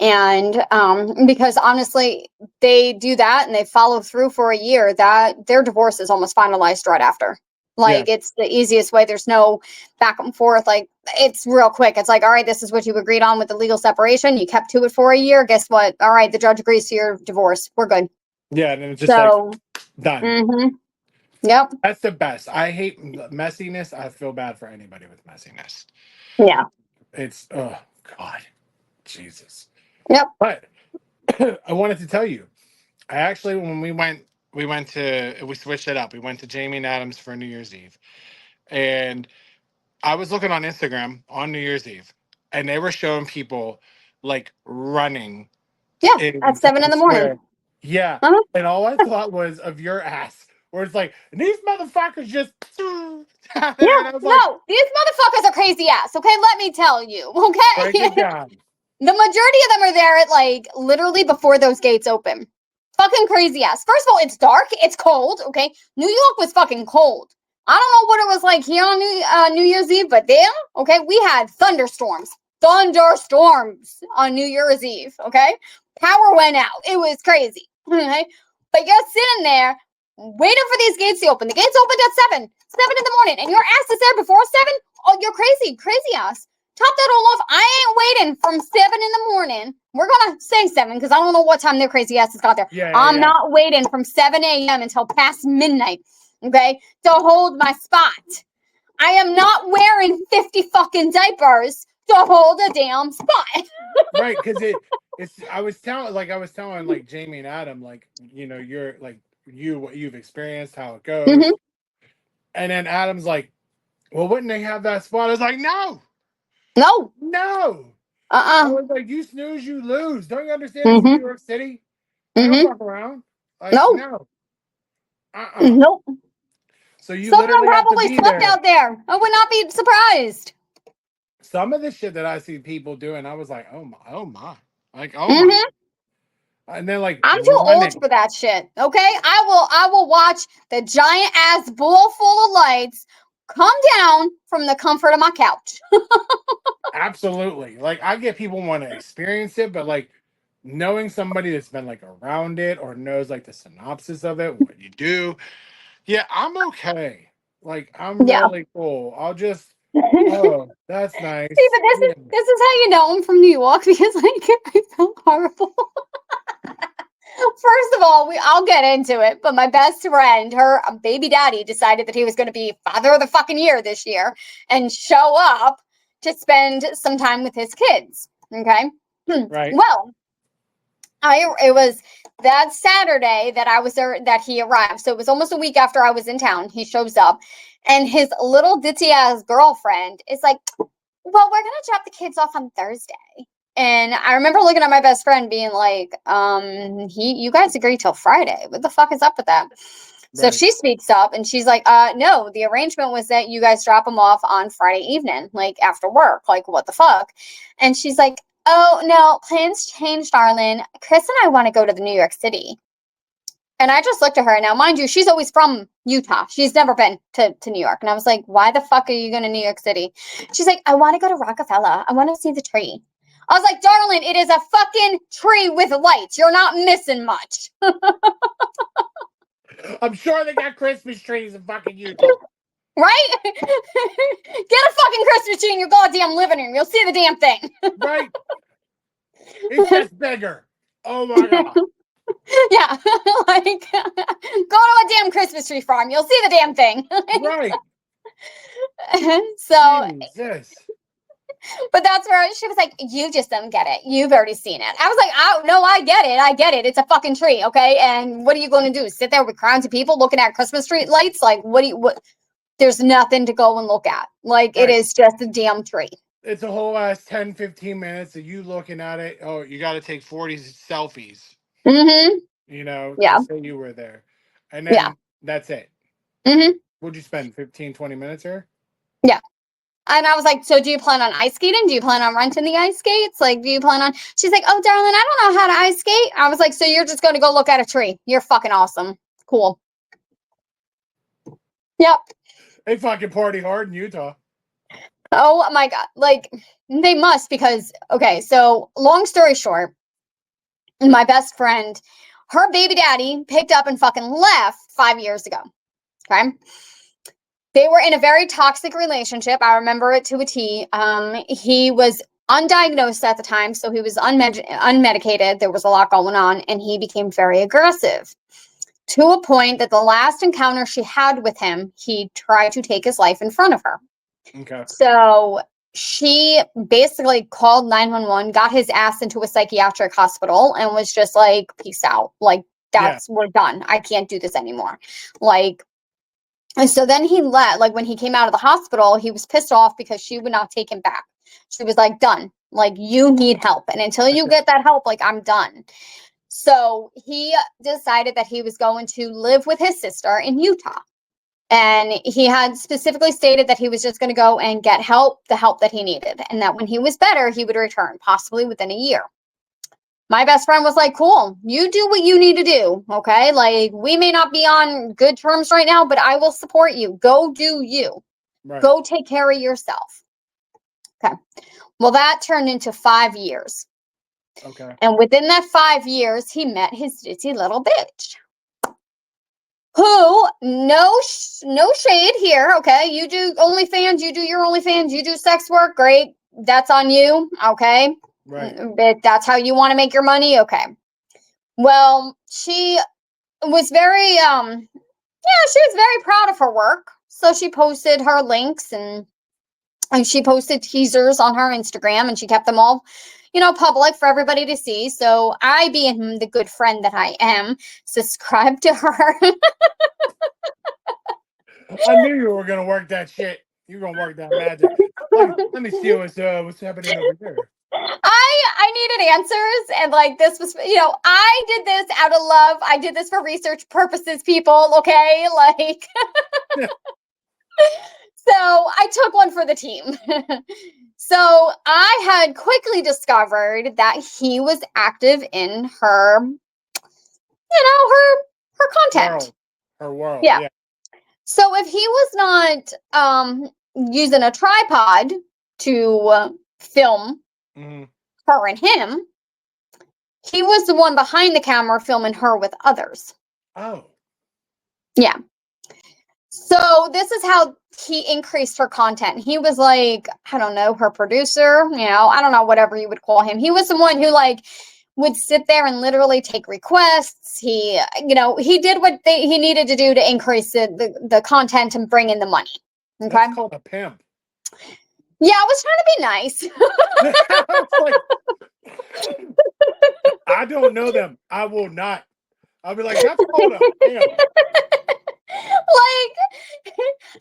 Speaker 2: And because honestly, they do that and they follow through for a year, that their divorce is almost finalized right after.
Speaker 1: Yeah.
Speaker 2: Like, it's the easiest way. There's no back and forth. Like, it's real quick. It's like, all right, this is what you agreed on with the legal separation. You kept to it for a year. Guess what? All right, the judge agrees to your divorce. We're good.
Speaker 1: Yeah. And it's just like
Speaker 2: So,
Speaker 1: done.
Speaker 2: Yep.
Speaker 1: That's the best. I hate messiness. I feel bad for anybody with messiness.
Speaker 2: Yeah.
Speaker 1: It's oh God, Jesus.
Speaker 2: Yep.
Speaker 1: But I wanted to tell you, I actually when we switched it up. We went to Jamie and Adams for New Year's Eve, and I was looking on Instagram on New Year's Eve, and they were showing people like running
Speaker 2: Yeah.
Speaker 1: in
Speaker 2: At 7 in the
Speaker 1: Times
Speaker 2: morning.
Speaker 1: Square. Yeah,
Speaker 2: Uh-huh.
Speaker 1: and all I thought was of your ass, where it's like these motherfuckers just.
Speaker 2: Yeah.
Speaker 1: And I was like,
Speaker 2: No, these motherfuckers are crazy ass. Okay. Let me tell you.
Speaker 1: break
Speaker 2: Okay.
Speaker 1: it down.
Speaker 2: The majority of them are there at like literally before those gates open. Fucking crazy ass. First of all, it's dark. It's cold. Okay. New York was fucking cold. I don't know what it was like here on New Year's Eve, but there, okay, we had thunderstorms on New Year's Eve. Okay. Power went out. It was crazy. Okay. But you're sitting there waiting for these gates to open. The gates opened at 7 in the morning, and your ass is there before 7. Oh, you're crazy. Crazy ass. Top that all off. I ain't waiting from 7 in the morning. We're gonna say 7 because I don't know what time their crazy asses got there.
Speaker 1: Yeah,
Speaker 2: I'm
Speaker 1: yeah.
Speaker 2: not waiting from 7 a.m. until past midnight, okay, to hold my spot. I am not wearing 50 fucking diapers to hold a damn spot.
Speaker 1: Right, because it's I was telling like Jamie and Adam, like, you know, you're like what you've experienced, how it goes.
Speaker 2: Mhm.
Speaker 1: And then Adam's like, well, wouldn't they have that spot? I was like, no.
Speaker 2: No.
Speaker 1: I
Speaker 2: Uh-uh.
Speaker 1: was like, you snooze, you lose. Don't you understand it's New
Speaker 2: Mhm.
Speaker 1: York City? I don't
Speaker 2: Mhm.
Speaker 1: fuck around. Like,
Speaker 2: No.
Speaker 1: no.
Speaker 2: Nope.
Speaker 1: So you
Speaker 2: Some of them
Speaker 1: literally have to
Speaker 2: probably
Speaker 1: be
Speaker 2: slept
Speaker 1: there.
Speaker 2: out there. I would not be surprised.
Speaker 1: Some of the shit that I see people doing, I was like, oh my. Like, oh my.
Speaker 2: Mhm.
Speaker 1: And then like
Speaker 2: I'm too old
Speaker 1: running.
Speaker 2: for that shit. Okay, I will watch the giant ass bowl full of lights come down from the comfort of my couch.
Speaker 1: Absolutely. Like I get people want to experience it, but like knowing somebody that's been like around it or knows like the synopsis of it, what you do. Yeah, I'm okay. Like I'm
Speaker 2: Yeah.
Speaker 1: really cool. I'll just
Speaker 2: See,
Speaker 1: oh, that's
Speaker 2: but
Speaker 1: nice.
Speaker 2: this is
Speaker 1: Yeah.
Speaker 2: this is how you know I'm from New York because like I feel horrible. First of all, I'll get into it, but my best friend, her baby daddy, decided that he was going to be father of the fucking year this year and show up to spend some time with his kids. Okay.
Speaker 1: Right.
Speaker 2: Well, it was that Saturday that I was there that he arrived. So it was almost a week after I was in town. He shows up, and his little ditzy ass girlfriend is like, "Well, we're gonna drop the kids off on Thursday." And I remember looking at my best friend being like, you guys agreed till Friday. What the fuck is up with that?" So
Speaker 1: Right.
Speaker 2: she speaks up and she's like, no, the arrangement was that you guys drop them off on Friday evening, like after work. Like, what the fuck? And she's like, oh, no, plans changed, darling. Chris and I want to go to the New York City. And I just looked at her. Now, mind you, she's always from Utah. She's never been to New York. And I was like, why the fuck are you going to New York City? She's like, I want to go to Rockefeller. I want to see the tree. I was like, darling, it is a fucking tree with lights. You're not missing much.
Speaker 1: I'm sure they got Christmas trees in fucking Utah.
Speaker 2: Right? Get a fucking Christmas tree in your goddamn living room. You'll see the damn thing.
Speaker 1: Right? It's just bigger. Oh my god.
Speaker 2: Yeah. Like, go to a damn Christmas tree farm. You'll see the damn thing.
Speaker 1: Right.
Speaker 2: So,
Speaker 1: Jesus.
Speaker 2: but that's where she was like, you just don't get it. You've already seen it. I was like, oh, no, I get it. I get it. It's a fucking tree. Okay. And what are you going to do? Sit there with crowds of people looking at Christmas tree lights? Like, what? There's nothing to go and look at. Like, it
Speaker 1: Right.
Speaker 2: is just a damn tree.
Speaker 1: It's a whole ass 10, 15 minutes of you looking at it. Oh, you got to take 40 selfies,
Speaker 2: Mm-hmm.
Speaker 1: you know,
Speaker 2: Yeah.
Speaker 1: to say you were there. And then
Speaker 2: Yeah.
Speaker 1: that's it.
Speaker 2: Mm-hmm.
Speaker 1: Would you spend 15, 20 minutes here?
Speaker 2: Yeah. And I was like, so do you plan on ice skating? Do you plan on renting the ice skates? Like, do you plan on? She's like, oh, darling, I don't know how to ice skate. I was like, so you're just going to go look at a tree. You're fucking awesome. Cool. Yep.
Speaker 1: They fucking party hard in Utah.
Speaker 2: Oh my God. Like, they must, because, okay, so long story short, my best friend, her baby daddy picked up and fucking left 5 years ago. Okay. They were in a very toxic relationship. I remember it to a T. He was undiagnosed at the time, so he was unmedicated. There was a lot going on, and he became very aggressive, to a point that the last encounter she had with him, he tried to take his life in front of her.
Speaker 1: Okay.
Speaker 2: So she basically called 911, got his ass into a psychiatric hospital, and was just like, peace out. Like, we're done. I can't do this anymore. Like, and so then he let, like, when he came out of the hospital, he was pissed off because she would not take him back. She was like, done. Like, you need help. And until you get that help, like, I'm done. So he decided that he was going to live with his sister in Utah. And he had specifically stated that he was just going to go and get help, the help that he needed. And that when he was better, he would return, possibly within a year. My best friend was like, cool, you do what you need to do. Okay. Like, we may not be on good terms right now, but I will support you. Go do you.
Speaker 1: Right.
Speaker 2: Go take care of yourself. Okay. Well, that turned into 5 years.
Speaker 1: Okay.
Speaker 2: And within that 5 years, he met his ditzy little bitch. Who, no shade here. Okay. You do OnlyFans, you do your OnlyFans, you do sex work. Great. That's on you. Okay.
Speaker 1: Right.
Speaker 2: But that's how you want to make your money. Okay. Well, she was very, she was very proud of her work. So she posted her links and she posted teasers on her Instagram, and she kept them all, public for everybody to see. So I, being the good friend that I am, subscribed to her.
Speaker 1: I knew you were gonna work that shit. You're gonna work that magic. Let me see what's happening over here.
Speaker 2: I needed answers, and like, this was, I did this out of love. I did this for research purposes, people. Okay, like, so I took one for the team. So I had quickly discovered that he was active in her, her content.
Speaker 1: Her world.
Speaker 2: Yeah. So if he was not using a tripod to film her and him, he was the one behind the camera filming her with others.
Speaker 1: Oh.
Speaker 2: Yeah. So this is how he increased her content. He was like, I don't know, her producer, I don't know, whatever you would call him. He was someone who like would sit there and literally take requests. He, he did what he needed to do to increase the content and bring in the money. Okay.
Speaker 1: That's called a pimp.
Speaker 2: Yeah, I was trying to be nice.
Speaker 1: I don't know them. I will not. I'll be like, that's called a pimp.
Speaker 2: Like,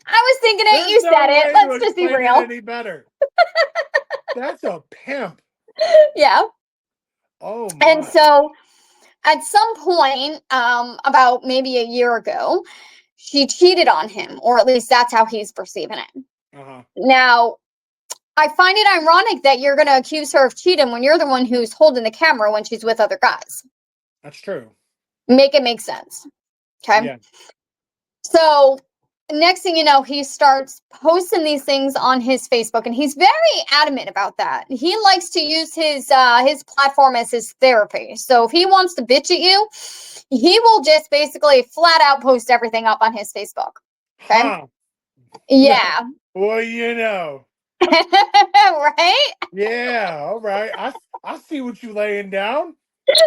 Speaker 2: I was thinking it, you said it. Let's just be real.
Speaker 1: Any better. That's a pimp.
Speaker 2: Yeah.
Speaker 1: Oh my.
Speaker 2: And so at some point, about maybe a year ago, she cheated on him, or at least that's how he's perceiving it.
Speaker 1: Uh-huh.
Speaker 2: Now, I find it ironic that you're going to accuse her of cheating when you're the one who's holding the camera when she's with other guys.
Speaker 1: That's true.
Speaker 2: Make it make sense. Okay.
Speaker 1: Yeah.
Speaker 2: So next thing you know, he starts posting these things on his Facebook, and he's very adamant about that. He likes to use his platform as his therapy. So if he wants to bitch at you, he will just basically flat out post everything up on his Facebook. Okay.
Speaker 1: Huh.
Speaker 2: Yeah.
Speaker 1: Well,
Speaker 2: Right?
Speaker 1: Yeah. All right. I see what you laying down.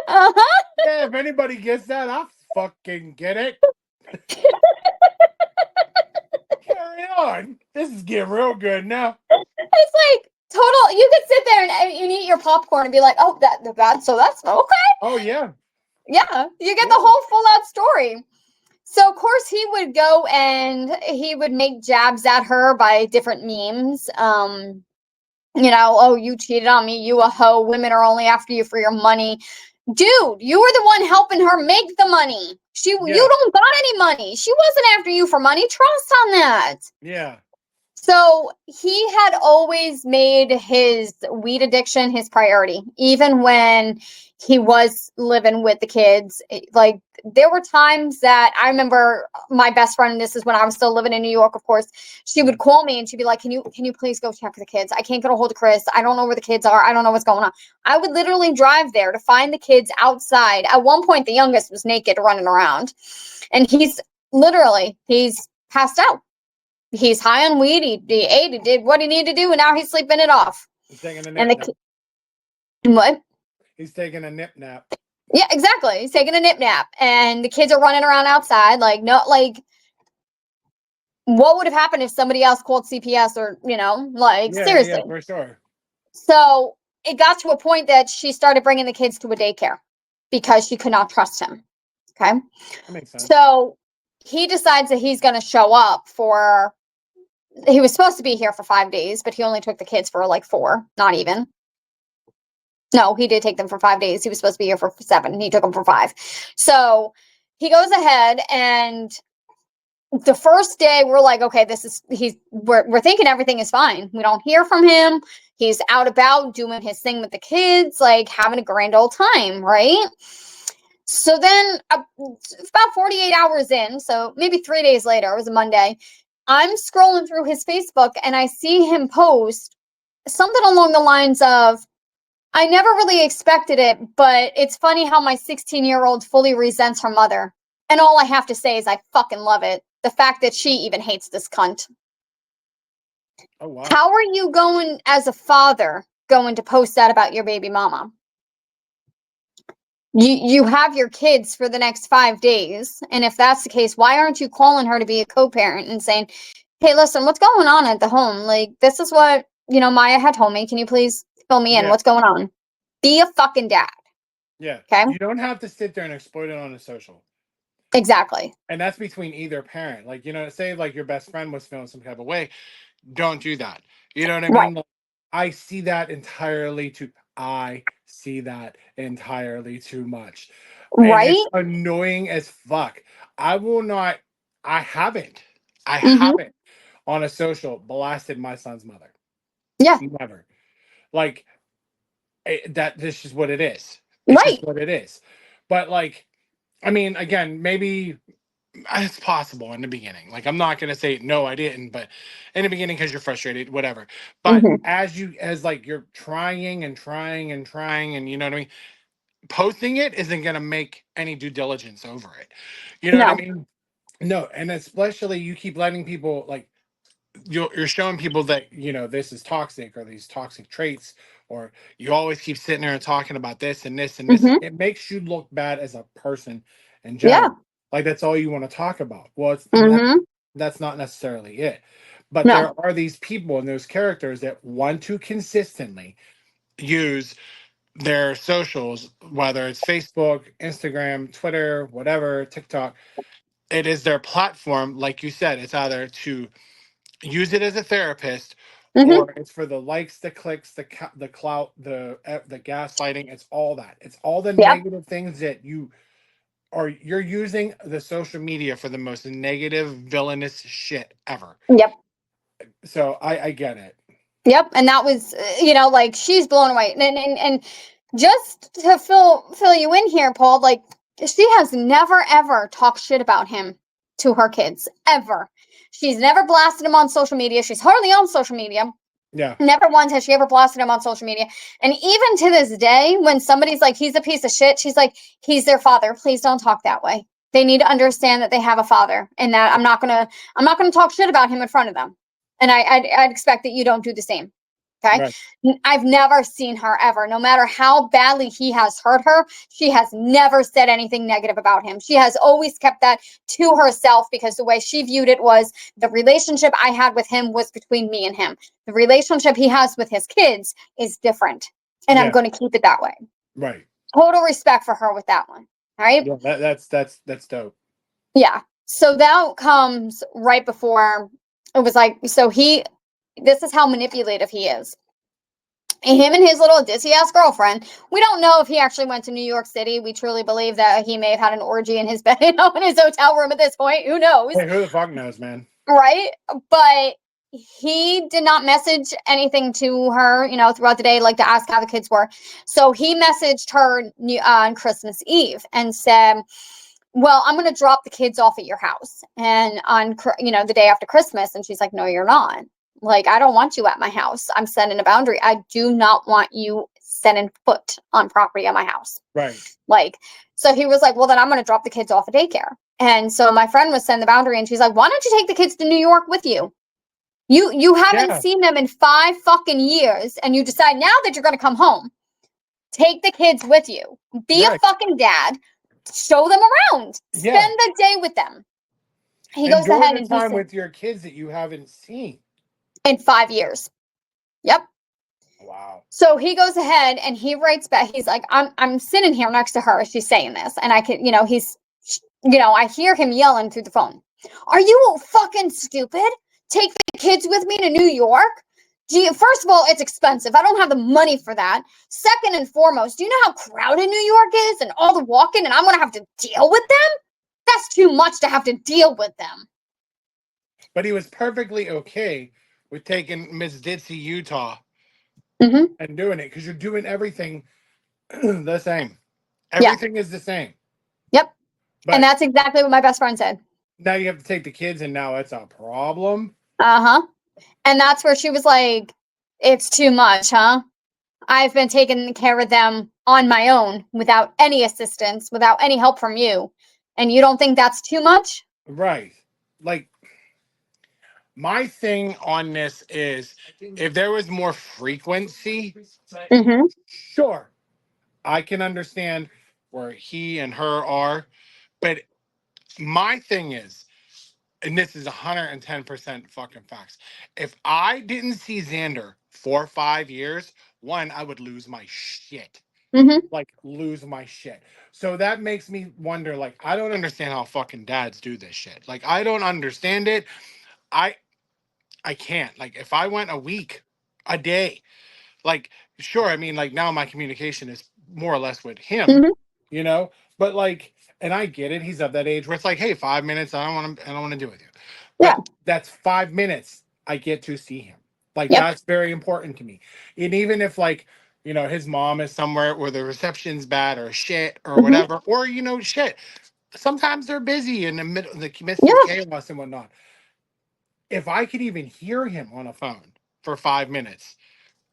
Speaker 2: Uh-huh.
Speaker 1: Yeah. If anybody gets that, I fucking get it. Carry on. This is getting real good now.
Speaker 2: It's like total. You could sit there and eat your popcorn and be like, "Oh, so that's okay."
Speaker 1: Oh yeah.
Speaker 2: Yeah, you get the whole full out story. So of course he would go and he would make jabs at her by different memes. Oh, you cheated on me, you a hoe, women are only after you for your money. Dude, you were the one helping her make the money. You don't got any money. She wasn't after you for money. Trust on that.
Speaker 1: Yeah.
Speaker 2: So he had always made his weed addiction his priority, even when he was living with the kids. Like, there were times that I remember my best friend, and this is when I was still living in New York, of course, she would call me and she'd be like, can you please go check the kids? I can't get a hold of Chris. I don't know where the kids are. I don't know what's going on. I would literally drive there to find the kids outside. At one point, the youngest was naked running around, and he's passed out. He's high on weed. He ate. He did what he needed to do, and now he's sleeping it off.
Speaker 1: He's taking a
Speaker 2: And
Speaker 1: nip
Speaker 2: the
Speaker 1: nap.
Speaker 2: what?
Speaker 1: He's taking a nip nap.
Speaker 2: Yeah, exactly. He's taking a nip nap, and the kids are running around outside. Like, no, like, what would have happened if somebody else called CPS or seriously?
Speaker 1: Yeah, for sure.
Speaker 2: So it got to a point that she started bringing the kids to a daycare because she could not trust him. Okay,
Speaker 1: That makes sense.
Speaker 2: so he decides that he's going to show up for. He was supposed to be here for 5 days, but he only took the kids for like 4, not even. No, he did take them for 5 days. He was supposed to be here for 7. And he took them for 5. So he goes ahead, and the first day we're like, okay, we're thinking everything is fine. We don't hear from him. He's out about doing his thing with the kids, like having a grand old time, right? So then about 48 hours in, so maybe 3 days later, it was a Monday, I'm scrolling through his Facebook and I see him post something along the lines of, I never really expected it, but it's funny how my 16-year-old fully resents her mother. And all I have to say is I fucking love it. The fact that she even hates this cunt.
Speaker 1: Oh, wow.
Speaker 2: How are you going, as a father, going to post that about your baby mama? You have your kids for the next 5 days. And if that's the case, why aren't you calling her to be a co-parent and saying, hey, listen, what's going on at the home? Like, this is what, Maya had told me. Can you please fill me in?
Speaker 1: Yeah.
Speaker 2: What's going on? Be a fucking dad.
Speaker 1: Yeah.
Speaker 2: Okay.
Speaker 1: You don't have to sit there and exploit it on a social.
Speaker 2: Exactly.
Speaker 1: And that's between either parent. Like, say like your best friend was feeling some type of way. Don't do that. You know what I
Speaker 2: Right.
Speaker 1: mean? Like, I see that entirely too much. And
Speaker 2: Right.
Speaker 1: it's annoying as fuck. I haven't
Speaker 2: Mhm.
Speaker 1: on a social blasted my son's mother.
Speaker 2: Yeah.
Speaker 1: Never. Like, this is what it is. It's
Speaker 2: Right.
Speaker 1: just what it is. But like, I mean, again, maybe it's possible in the beginning. Like, I'm not gonna say no, I didn't, but in the beginning, because you're frustrated, whatever. But
Speaker 2: Mhm.
Speaker 1: as like you're trying and trying and trying, and you know what I mean, posting it isn't gonna make any due diligence over it. You know what I
Speaker 2: No.
Speaker 1: mean? No, and especially you keep letting people like you're showing people that this is toxic, or these toxic traits, or you always keep sitting there and talking about this and this and this.
Speaker 2: Mhm.
Speaker 1: It makes you look bad as a person in
Speaker 2: Yeah.
Speaker 1: general. Like, that's all you want to talk about. Well,
Speaker 2: Mhm.
Speaker 1: that's not necessarily it. But
Speaker 2: No.
Speaker 1: there are these people and those characters that want to consistently use their socials, whether it's Facebook, Instagram, Twitter, whatever, TikTok. It is their platform. Like you said, it's either to use it as a therapist,
Speaker 2: Mhm.
Speaker 1: or it's for the likes, the clicks, the clout, the gaslighting. It's all that. It's all the
Speaker 2: Yep.
Speaker 1: negative things that you're using the social media for the most negative, villainous shit ever.
Speaker 2: Yep.
Speaker 1: So I get it.
Speaker 2: Yep. And that was, like, she's blown away. And just to fill you in here, Paul, like, she has never ever talked shit about him to her kids, ever. She's never blasted him on social media. She's hardly on social media.
Speaker 1: Yeah.
Speaker 2: Never once has she ever blasted him on social media. And even to this day, when somebody's like, he's a piece of shit, she's like, he's their father. Please don't talk that way. They need to understand that they have a father, and that I'm not gonna talk shit about him in front of them. And I'd expect that you don't do the same. Okay.
Speaker 1: Right.
Speaker 2: I've never seen her ever, no matter how badly he has hurt her, she has never said anything negative about him. She has always kept that to herself, because the way she viewed it was, the relationship I had with him was between me and him. The relationship he has with his kids is different. And I'm
Speaker 1: Yeah.
Speaker 2: going to keep it that way.
Speaker 1: Right.
Speaker 2: Total respect for her with that one. All right.
Speaker 1: Yeah. That's dope.
Speaker 2: Yeah. So that comes right before it was like, this is how manipulative he is. And him and his little dizzy ass girlfriend. We don't know if he actually went to New York City. We truly believe that he may have had an orgy in his bed, in his hotel room at this point. Who knows?
Speaker 1: Hey, who the fuck knows, man?
Speaker 2: Right. But he did not message anything to her, throughout the day, like to ask how the kids were. So he messaged her on Christmas Eve and said, well, I'm going to drop the kids off at your house and on, the day after Christmas. And she's like, no, you're not. Like, I don't want you at my house. I'm setting a boundary. I do not want you setting foot on property at my house.
Speaker 1: Right.
Speaker 2: Like, so he was like, well, then I'm going to drop the kids off at daycare. And so my friend was setting the boundary and she's like, why don't you take the kids to New York with you? You haven't seen them in 5 fucking years and you decide now that you're going to come home. Take the kids with you. Be a fucking dad. Show them around. Spend the day with them. He goes ahead and
Speaker 1: time with your kids that you haven't seen
Speaker 2: in 5 years. Yep.
Speaker 1: Wow.
Speaker 2: So he goes ahead and he writes back. He's like, I'm sitting here next to her. She's saying this, and I can, I hear him yelling through the phone. Are you fucking stupid? Take the kids with me to New York? First of all, it's expensive. I don't have the money for that. Second and foremost, do you know how crowded New York is and all the walking, and I'm going to have to deal with them? That's too much to have to deal with them.
Speaker 1: But he was perfectly okay with taking Miss Ditzy, Utah, and doing it because you're doing everything the same. Everything is the same.
Speaker 2: Yep. But and that's exactly what my best friend said.
Speaker 1: Now you have to take the kids, and now it's a problem.
Speaker 2: And that's where she was like, it's too much, huh? I've been taking care of them on my own without any assistance, without any help from you. And you don't think that's too much?
Speaker 1: Right. Like, my thing on this is if there was more frequency, sure, I can understand where he and her are. But my thing is, and this is 110% fucking facts. If I didn't see Xander for 5 years, one, I would lose my shit. Like, lose my shit. So that makes me wonder, like, I don't understand how fucking dads do this shit. Like, I don't understand it. I can't. Like, if I went a week, a day, like, sure, I mean, like, now my communication is more or less with him, but like, and I get it. He's of that age where it's like, hey, 5 minutes, I don't want to do with you. But that's 5 minutes I get to see him. Like, that's very important to me. And even if, like, his mom is somewhere where the reception's bad or shit or whatever, or, shit, sometimes they're busy in the midst of chaos and whatnot. If I could even hear him on a phone for 5 minutes,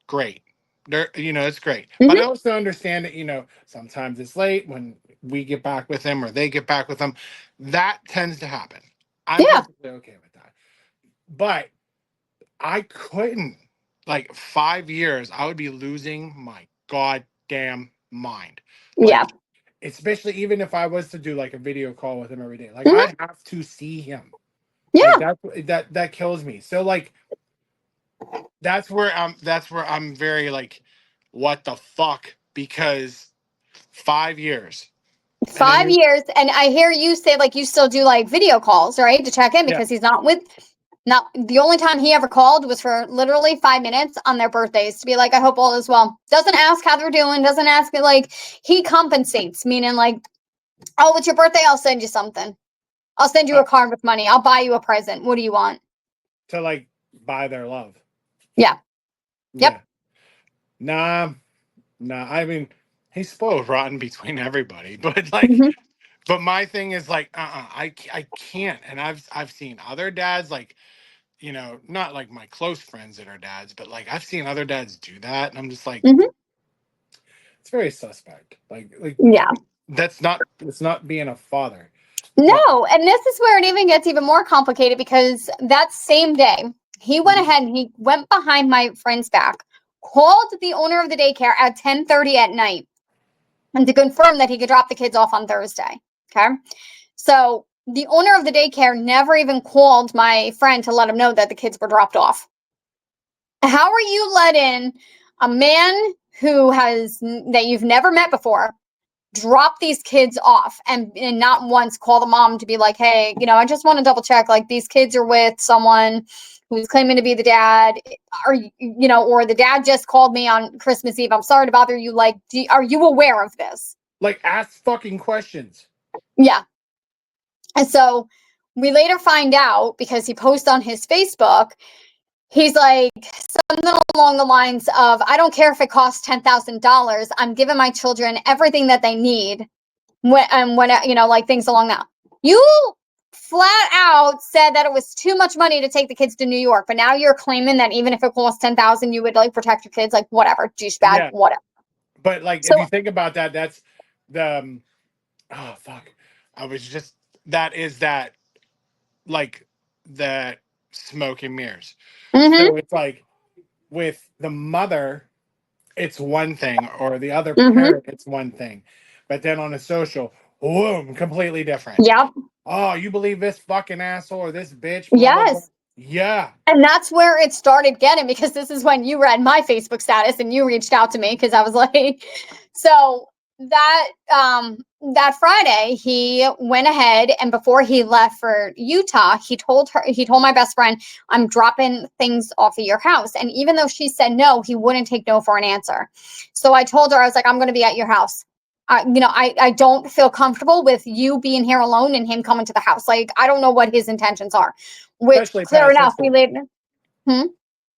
Speaker 1: great. It's great. But I also understand that, sometimes it's late when we get back with him or they get back with him. That tends to happen. I'm perfectly okay with that. But I couldn't. Like, 5 years, I would be losing my goddamn mind. Like, especially even if I was to do like a video call with him every day. Like, I'd have to see him. Like, that kills me. So like that's where I'm very like, what the fuck? Because 5 years.
Speaker 2: 5 years, and I hear you say like you still do like video calls, right? To check in because he's not the only time he ever called was for literally 5 minutes on their birthdays to be like, I hope all is well. Doesn't ask how they're doing, doesn't ask it, like he compensates, meaning like, oh, it's your birthday, I'll send you something. I'll send you a card with money. I'll buy you a present. What do you want?
Speaker 1: To like buy their love.
Speaker 2: Yeah. Yep.
Speaker 1: Nah. I mean, he's spoiled rotten between everybody, but like, but my thing is like, I can't. And I've seen other dads, like, not like my close friends that are dads, but like I've seen other dads do that, and I'm just like, it's very suspect. Like, it's not being a father.
Speaker 2: No, and this is where it even gets even more complicated because that same day he went ahead and he went behind my friend's back, called the owner of the daycare at 10:30 at night, and to confirm that he could drop the kids off on Thursday. Okay, so the owner of the daycare never even called my friend to let him know that the kids were dropped off. How are you letting a man that you've never met before drop these kids off and not once call the mom to be like, hey, I just want to double check, like these kids are with someone who's claiming to be the dad, or the dad just called me on Christmas Eve, I'm sorry to bother you, like, are you aware of this?
Speaker 1: Like, ask fucking questions.
Speaker 2: Yeah. And so we later find out because he posted on his Facebook, he's like something along the lines of, I don't care if it costs $10,000. I'm giving my children everything that they need. When you know, like things along that. You flat out said that it was too much money to take the kids to New York, but now you're claiming that even if it costs 10,000, you would like protect your kids. Like whatever, douchebag,
Speaker 1: Yeah.
Speaker 2: whatever.
Speaker 1: But like,
Speaker 2: So
Speaker 1: if you think about that, that's the oh fuck. I was just that is that like that smoke and mirrors.
Speaker 2: mm-hmm,
Speaker 1: So it's like with the mother, it's one thing, or the other
Speaker 2: mm-hmm,
Speaker 1: parent, it's one thing. But then on a social, boom, completely different.
Speaker 2: yep,
Speaker 1: Oh, you believe this fucking asshole or this bitch, blah blah blah.
Speaker 2: yes.
Speaker 1: Yeah.
Speaker 2: And that's where it started getting, because this is when you read my Facebook status and you reached out to me because I was like, so that Friday he went ahead, and before he left for Utah, he told my best friend, I'm dropping things off at your house. And even though she said no, he wouldn't take no for an answer. So I told her, I was like, I'm going to be at your house. I don't feel comfortable with you being here alone and him coming to the house. Like, I don't know what his intentions are. Which,
Speaker 1: Especially
Speaker 2: clear
Speaker 1: past
Speaker 2: enough, we
Speaker 1: history.
Speaker 2: lived. Hmm?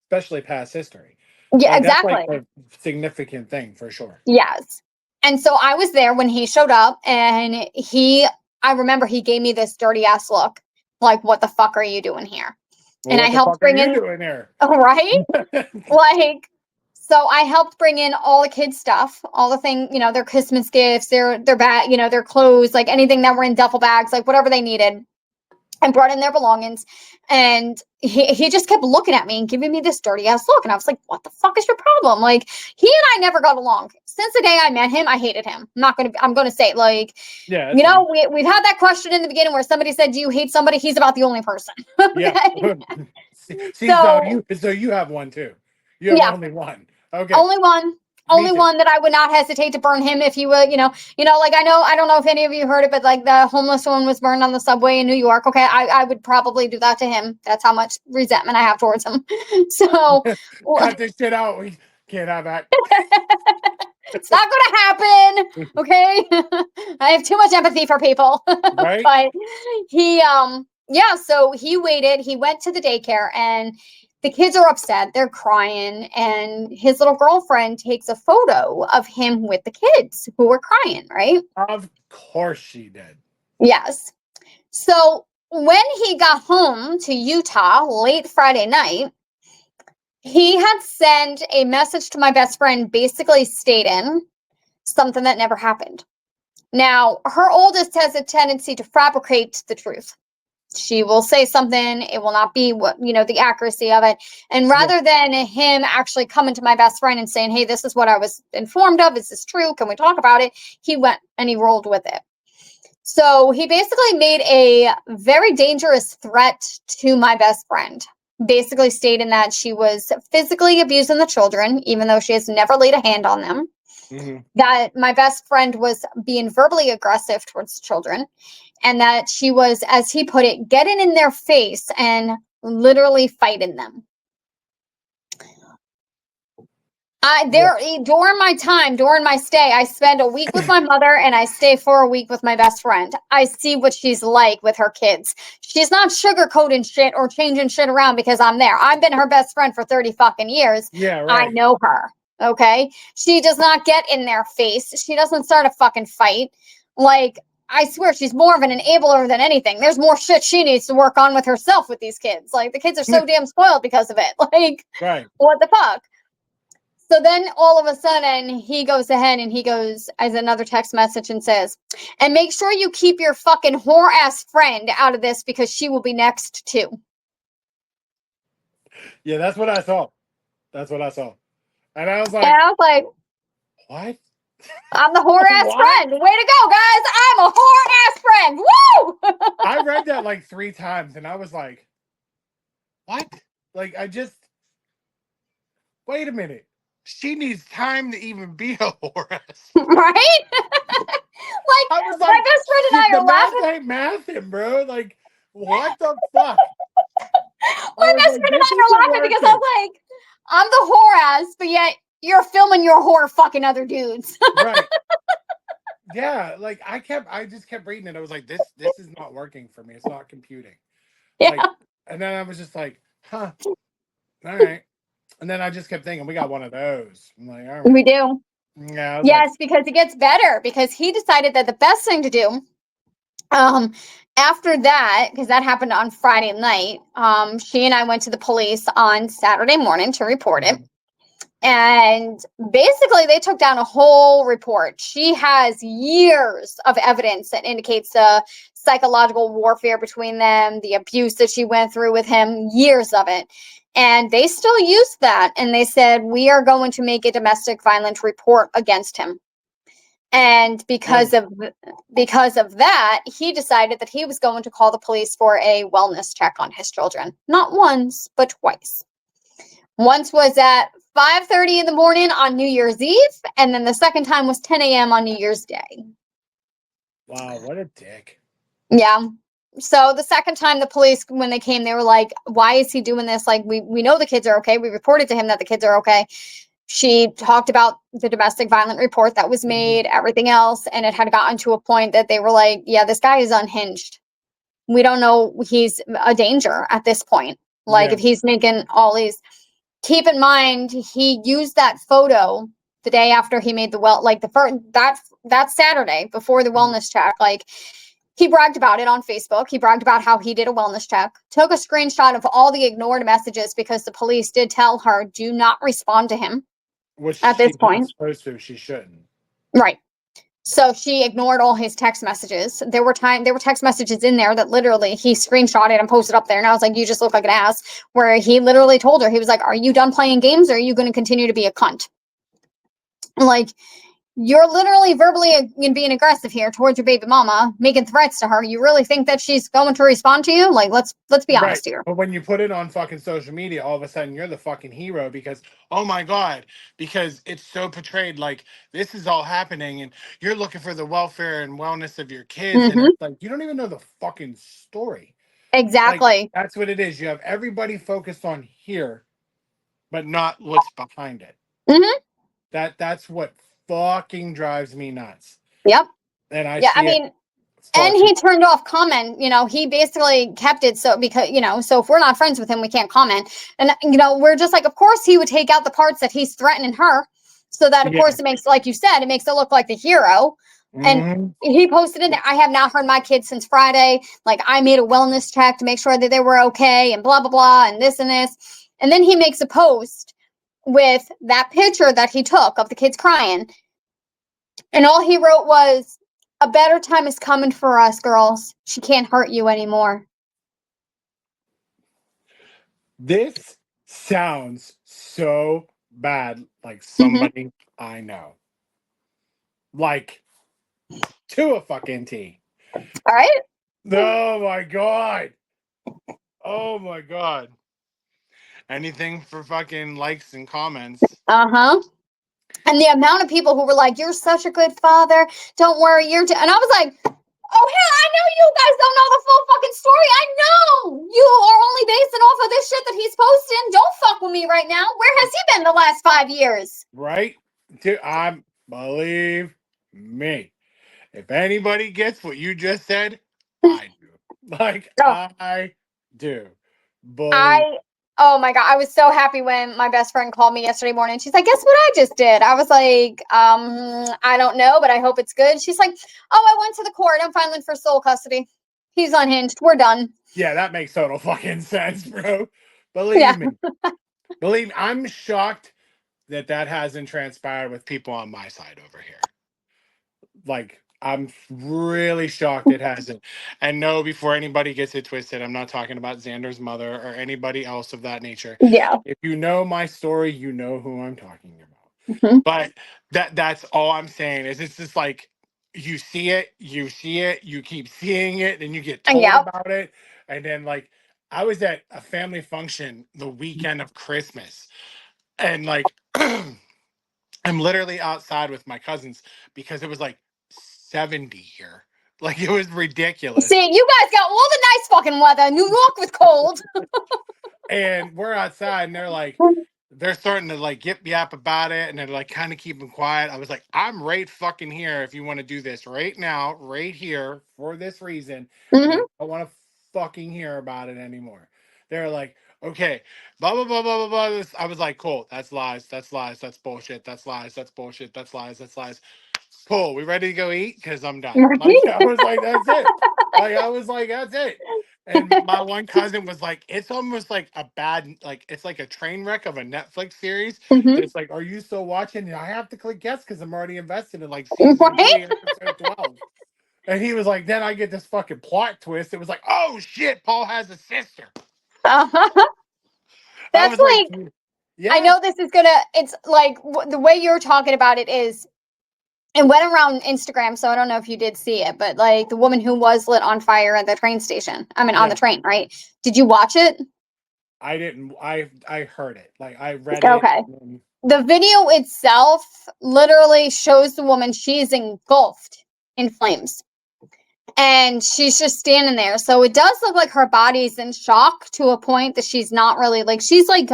Speaker 1: Especially past history.
Speaker 2: Yeah,
Speaker 1: Like that's like
Speaker 2: exactly.
Speaker 1: a significant thing for sure.
Speaker 2: Yes. And so I was there when he showed up, and I remember he gave me this dirty ass look, like, what the fuck are you doing here?
Speaker 1: Well,
Speaker 2: And I
Speaker 1: what the
Speaker 2: helped
Speaker 1: fuck are
Speaker 2: bring
Speaker 1: you
Speaker 2: in,
Speaker 1: doing here?
Speaker 2: right? Like, so I helped bring in all the kids' stuff, all the thing, their Christmas gifts, their bag, their clothes, like anything that were in duffel bags, like whatever they needed, and brought in their belongings. And he just kept looking at me and giving me this dirty ass look. And I was like, what the fuck is your problem? Like, he and I never got along. Since the day I met him, I hated him. I'm gonna say, like,
Speaker 1: Yeah, that's fine.
Speaker 2: we've had that question in the beginning where somebody said, do you hate somebody? He's about the only person.
Speaker 1: Yeah.
Speaker 2: Okay.
Speaker 1: See,
Speaker 2: So
Speaker 1: so you have one too. You have
Speaker 2: yeah,
Speaker 1: only one. Okay.
Speaker 2: only one.
Speaker 1: Me
Speaker 2: Only
Speaker 1: too.
Speaker 2: one that I would not hesitate to burn him if he would, like, I don't know if any of you heard it, but like the homeless one was burned on the subway in New York. Okay. I would probably do that to him. That's how much resentment I have towards him. So
Speaker 1: Cut this shit out. We can't have that.
Speaker 2: it's not going to happen. Okay. I have too much empathy for people.
Speaker 1: Right?
Speaker 2: But yeah, so he waited. He went to the daycare, and the kids are upset. They're crying. And his little girlfriend takes a photo of him with the kids who were crying, right?
Speaker 1: Of course she did.
Speaker 2: Yes. So when he got home to Utah late Friday night, he had sent a message to my best friend basically stating something that never happened. Now, her oldest has a tendency to fabricate the truth. She will say something, it will not be what, the accuracy of it. And rather than him actually coming to my best friend and saying, hey, this is what I was informed of. Is this true? Can we talk about it? He went and he rolled with it. So he basically made a very dangerous threat to my best friend, basically stating that she was physically abusing the children, even though she has never laid a hand on them.
Speaker 1: Mm-hmm.
Speaker 2: That my best friend was being verbally aggressive towards children, and that she was, as he put it, getting in their face and literally fighting them. During my stay, I spend a week with my mother and I stay for a week with my best friend. I see what she's like with her kids. She's not sugarcoating shit or changing shit around because I'm there. I've been her best friend for 30 fucking years.
Speaker 1: Yeah, right.
Speaker 2: I know her. Okay. She does not get in their face. She doesn't start a fucking fight. Like, I swear she's more of an enabler than anything. There's more shit she needs to work on with herself with these kids. Like, the kids are so damn spoiled because of it. Like,
Speaker 1: Right.
Speaker 2: what the fuck? So then all of a sudden he goes ahead and he goes as another text message and says, and make sure you keep your fucking whore ass friend out of this because she will be next too.
Speaker 1: Yeah, that's what I saw. That's what I saw. And I was
Speaker 2: And
Speaker 1: like,
Speaker 2: I was like,
Speaker 1: what?
Speaker 2: I'm the whore ass
Speaker 1: What?
Speaker 2: friend. Way to go, guys. I'm a whore ass friend. Woo!
Speaker 1: I read that like 3 times and I was like, what? Like, wait a minute. She needs time to even be a whore ass.
Speaker 2: Right? Like,
Speaker 1: I was
Speaker 2: my
Speaker 1: like,
Speaker 2: best friend and I
Speaker 1: the
Speaker 2: are laughing.
Speaker 1: math ain't mathing, bro. Like, what the fuck?
Speaker 2: My best friend and I are laughing because I was like, I'm the whore ass, but yet you're filming your whore fucking other dudes.
Speaker 1: Right. Yeah, like I just kept reading it. I was like, this is not working for me. It's not computing.
Speaker 2: Yeah.
Speaker 1: Like, and then I was just like, huh. All right. And then I just kept thinking, we got one of those. I'm like, all
Speaker 2: We
Speaker 1: right.
Speaker 2: do.
Speaker 1: Yeah, I was like,
Speaker 2: Yes, because it gets better because he decided that the best thing to do after that, because that happened on Friday night, she and I went to the police on Saturday morning to report it. And basically, they took down a whole report. She has years of evidence that indicates the psychological warfare between them, the abuse that she went through with him, years of it. And they still used that. And they said, we are going to make a domestic violence report against him. And because of that, he decided that he was going to call the police for a wellness check on his children. Not once, but twice. Once was at 5:30 in the morning on New Year's Eve, and then the second time was 10 a.m. on New Year's Day.
Speaker 1: wow, what a dick.
Speaker 2: Yeah. So the second time the police, when they came, they were like, why is he doing this? Like, we know the kids are okay. We reported to him that the kids are okay. She talked about the domestic violence report that was made, everything else, and it had gotten to a point that they were like, yeah, this guy is unhinged. We don't know, he's a danger at this point. Like,
Speaker 1: Yeah.
Speaker 2: if he's making all these, keep in mind, he used that photo the day after he made the the first, that Saturday before the wellness check. Like, he bragged about it on Facebook. He bragged about how he did a wellness check, took a screenshot of all the ignored messages because the police did tell her, do not respond to him.
Speaker 1: Which
Speaker 2: At this
Speaker 1: she's not
Speaker 2: point.
Speaker 1: supposed to. She shouldn't.
Speaker 2: Right. So she ignored all his text messages. There were text messages in there that literally he screenshotted and posted up there. And I was like, you just look like an ass. Where he literally told her, he was like, are you done playing games or are you going to continue to be a cunt? Like, you're literally verbally being aggressive here towards your baby mama, making threats to her. You really think that she's going to respond to you? Like, let's be
Speaker 1: Right.
Speaker 2: honest here.
Speaker 1: But when you put it on fucking social media, all of a sudden you're the fucking hero because, oh my God, because it's so portrayed like this is all happening and you're looking for the welfare and wellness of your kids. And
Speaker 2: Mm-hmm.
Speaker 1: it's like, you don't even know the fucking story. Like,
Speaker 2: Exactly.
Speaker 1: that's what it is. You have everybody focused on here, but not what's behind it.
Speaker 2: Mm-hmm.
Speaker 1: That's what fucking drives me nuts.
Speaker 2: Yep.
Speaker 1: And I
Speaker 2: Yeah. I
Speaker 1: see it
Speaker 2: mean,
Speaker 1: far
Speaker 2: and
Speaker 1: too.
Speaker 2: he turned off comment. He basically kept it so because so if we're not friends with him, we can't comment. And we're just like, of course he would take out the parts that he's threatening her, so that of
Speaker 1: Yeah.
Speaker 2: course it makes, like you said, it makes it look like the hero. And
Speaker 1: Mm-hmm.
Speaker 2: he posted in there, I have not heard my kids since Friday. Like, I made a wellness check to make sure that they were okay, and blah blah blah, and this and this. And then he makes a post with that picture that he took of the kids crying. And all he wrote was, a better time is coming for us, girls. She can't hurt you anymore.
Speaker 1: This sounds so bad, like
Speaker 2: Mm-hmm.
Speaker 1: somebody I know. Like to a fucking T.
Speaker 2: All right.
Speaker 1: Oh my God. Oh my God. Anything for fucking likes and comments.
Speaker 2: Uh-huh. And the amount of people who were like, you're such a good father. Don't worry, and I was like, oh, hell, I know you guys don't know the full fucking story. I know you are only basing off of this shit that he's posting. Don't fuck with me right now. Where has he been the last 5 years?
Speaker 1: Right? Believe me. If anybody gets what you just said, I do. Like,
Speaker 2: Oh,
Speaker 1: I do. Believe.
Speaker 2: oh my God, I was so happy when my best friend called me yesterday morning. She's like, guess what I just did? I was like, I don't know, but I hope it's good. She's like, oh, I went to the court. I'm filing for sole custody. He's unhinged. We're done.
Speaker 1: Yeah, that makes total fucking sense, bro.
Speaker 2: Yeah.
Speaker 1: Believe me. Believe me, I'm shocked that hasn't transpired with people on my side over here. Like, I'm really shocked it hasn't. And no, before anybody gets it twisted, I'm not talking about Xander's mother or anybody else of that nature.
Speaker 2: Yeah.
Speaker 1: If you know my story, you know who I'm talking about.
Speaker 2: Mm-hmm.
Speaker 1: But that's all I'm saying is it's just like you see it, you keep seeing it, and you get told
Speaker 2: Yeah.
Speaker 1: about it. And then like I was at a family function the weekend of Christmas, and like I'm literally outside with my cousins because it was like 70 here. Like it was ridiculous.
Speaker 2: See, you guys got all the nice fucking weather. New York was cold.
Speaker 1: And we're outside and they're starting to like yip yap about it and they're like kind of keeping quiet. I was like, I'm right fucking here if you want to do this right now, right here for this reason. And I
Speaker 2: Mm-hmm.
Speaker 1: don't want to fucking hear about it anymore. They're like, Okay, blah blah blah blah blah blah. I was like, cool. That's lies. That's lies. That's bullshit. That's lies. That's bullshit. That's lies. That's lies. Cool. We ready to go eat? Because I'm done. Like I was like, that's it. Like I was like, that's it. And my one cousin was like, it's almost like a bad, like it's like a train wreck of a Netflix series.
Speaker 2: Mhm.
Speaker 1: It's like, are you still watching? And I have to click yes because I'm already invested in like season
Speaker 2: Right?
Speaker 1: 3, episode 12. And he was like, then I get this fucking plot twist. It was like, oh shit, Paul has a sister.
Speaker 2: Uh-huh.
Speaker 1: I
Speaker 2: That's
Speaker 1: was like,
Speaker 2: like, I
Speaker 1: yeah,
Speaker 2: know this is gonna, it's like the way you're talking about it is, it went around Instagram, so I don't know if you did see it, but like the woman who was lit on fire at the train station. I mean, on the
Speaker 1: yeah.
Speaker 2: train, right? Did you watch it?
Speaker 1: I didn't. I heard it. Like I read it.
Speaker 2: Okay. The video itself literally shows the woman, she's engulfed in flames. And she's just standing there. So it does look like her body's in shock to a point that she's not really like, she's like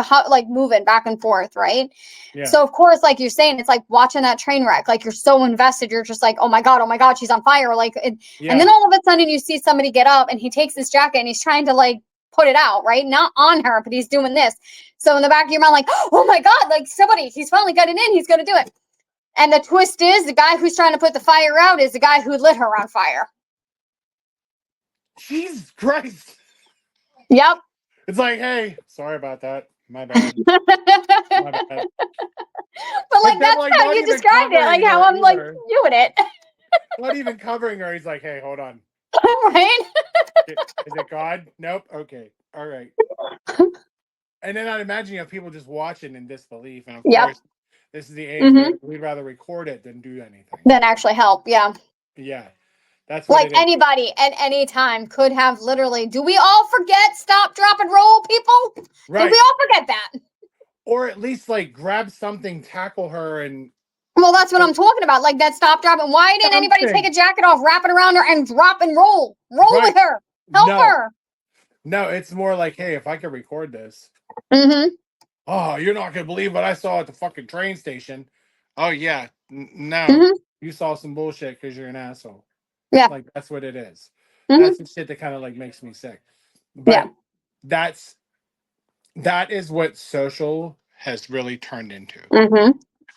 Speaker 2: moving back and forth, right?
Speaker 1: Yeah.
Speaker 2: So of course, like you're saying, it's like watching that train wreck. Like you're so invested, you're just like, oh my god, she's on fire. Like, and then all of a sudden you see somebody get up and he takes his jacket and he's trying to like put it out, right? Not on her, but he's doing this. So in the back of your mind, like, oh my god, like he's finally got it in. He's gonna do it. And the twist is, the guy who's trying to put the fire out is the guy who lit her on fire.
Speaker 1: Jesus Christ.
Speaker 2: Yep.
Speaker 1: It's like, hey, sorry about that. My bad. My bad.
Speaker 2: But like
Speaker 1: then,
Speaker 2: that's how you described it, like how I'm like doing it.
Speaker 1: Not even covering her. He's like, hey, hold on.
Speaker 2: Right?
Speaker 1: Is it God? Nope. Okay. All right. And then I'd imagine you have people just watching in disbelief. And of course, this is the age where we'd rather record it than do anything.
Speaker 2: Than actually help. Yeah.
Speaker 1: Yeah. That's what
Speaker 2: like anybody at any time could have literally. Do we all forget stop, drop, and roll, people?
Speaker 1: Right.
Speaker 2: Did we all forget that?
Speaker 1: Or at least like grab something, tackle her, and
Speaker 2: well, that's what I'm talking about. Like that stop, drop, and why didn't anybody take a jacket off, wrap it around her, and drop and roll with her, help her?
Speaker 1: No, it's more like, hey, if I could record this.
Speaker 2: Mm-hmm.
Speaker 1: Oh, you're not gonna believe what I saw at the fucking train station. Oh yeah, no, you saw some bullshit because you're an asshole.
Speaker 2: Yeah,
Speaker 1: like that's what it is. That's the shit that kind of like makes me sick. But that is what social has really turned into.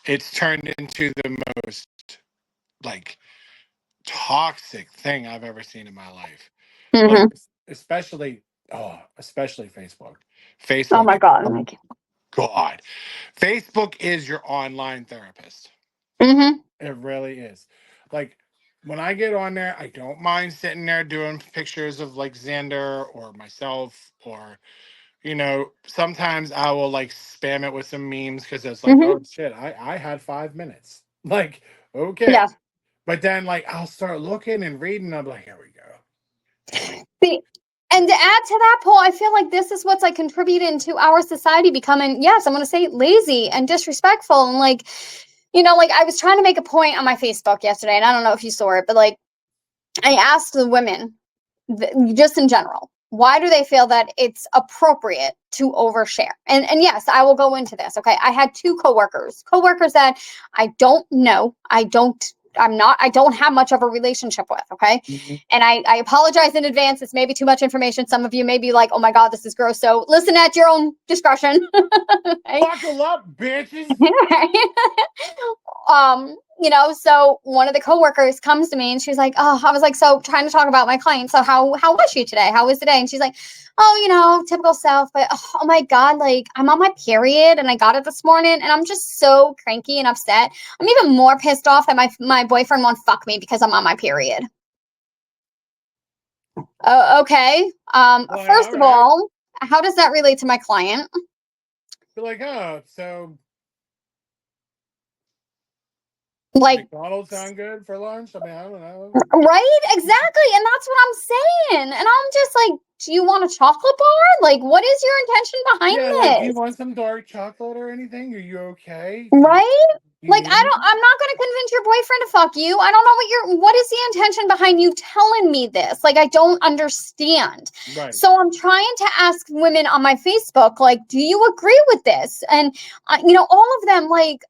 Speaker 1: It's turned into the most like toxic thing I've ever seen in my life. Like, especially Facebook.
Speaker 2: Oh my god.
Speaker 1: God. Facebook is your online therapist. It really is. Like when I get on there, I don't mind sitting there doing pictures of like Xander or myself, or sometimes I will like spam it with some memes because it's like, oh shit, I had 5 minutes. Like, okay.
Speaker 2: Yeah.
Speaker 1: But then like I'll start looking and reading, I'm like, here we go.
Speaker 2: See, and to add to that, Paul, I feel like this is what's like contributing to our society becoming, yes, I'm gonna say lazy and disrespectful. And like, like I was trying to make a point on my Facebook yesterday, and I don't know if you saw it, but like I asked the women, just in general, why do they feel that it's appropriate to overshare? And yes, I will go into this. Okay. I had 2 coworkers that I don't know. I don't have much of a relationship with. Okay. And I apologize in advance. It's maybe too much information. Some of you may be like, oh my God, this is gross. So listen at your own discretion.
Speaker 1: Buckle up, bitches.
Speaker 2: So one of the coworkers comes to me and she's like, oh, I was like, so trying to talk about my client. So how was she today? How was the day? And she's like, oh, typical self, but oh my God, like I'm on my period and I got it this morning and I'm just so cranky and upset. I'm even more pissed off that my boyfriend won't fuck me because I'm on my period. Okay. First of all, how does that relate to my client?
Speaker 1: You're like, oh, so
Speaker 2: like
Speaker 1: McDonald's sound good for lunch? I mean, I don't know.
Speaker 2: Right? Exactly. And that's what I'm saying. And I'm just like, do you want a chocolate bar? Like, what is your intention behind this?
Speaker 1: Like, do you want some dark chocolate or anything? Are you okay?
Speaker 2: Right? Like, I'm not going to convince your boyfriend to fuck you. I don't know what is the intention behind you telling me this? Like, I don't understand.
Speaker 1: Right.
Speaker 2: So I'm trying to ask women on my Facebook, like, do you agree with this? And, all of them, like,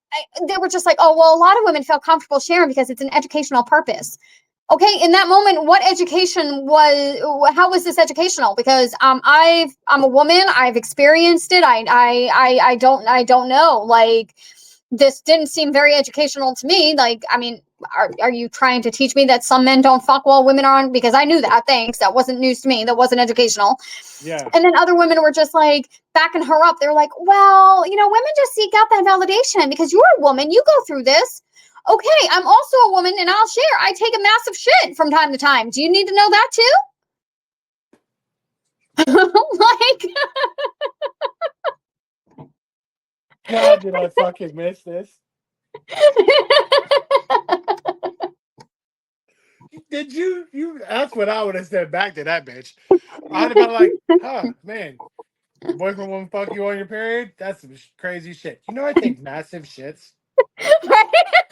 Speaker 2: they were just like, oh, well, a lot of women feel comfortable sharing because it's an educational purpose. Okay, in that moment, what education how was this educational? Because I'm a woman, I've experienced it. I don't know. Like, this didn't seem very educational to me. Like, I mean, are you trying to teach me that some men don't fuck while women aren't? Because I knew that. Thanks. That wasn't news to me. That wasn't educational.
Speaker 1: Yeah.
Speaker 2: And then other women were just like backing her up. They're like, well, women just seek out that validation because you're a woman. You go through this. Okay, I'm also a woman and I'll share. I take a massive shit from time to time. Do you need to know that too? Like,
Speaker 1: God, did I fucking miss this? Did you? That's what I would have said back to that bitch. I'd have been like, huh, man, your boyfriend won't fuck you on your period? That's some crazy shit. I take massive shits.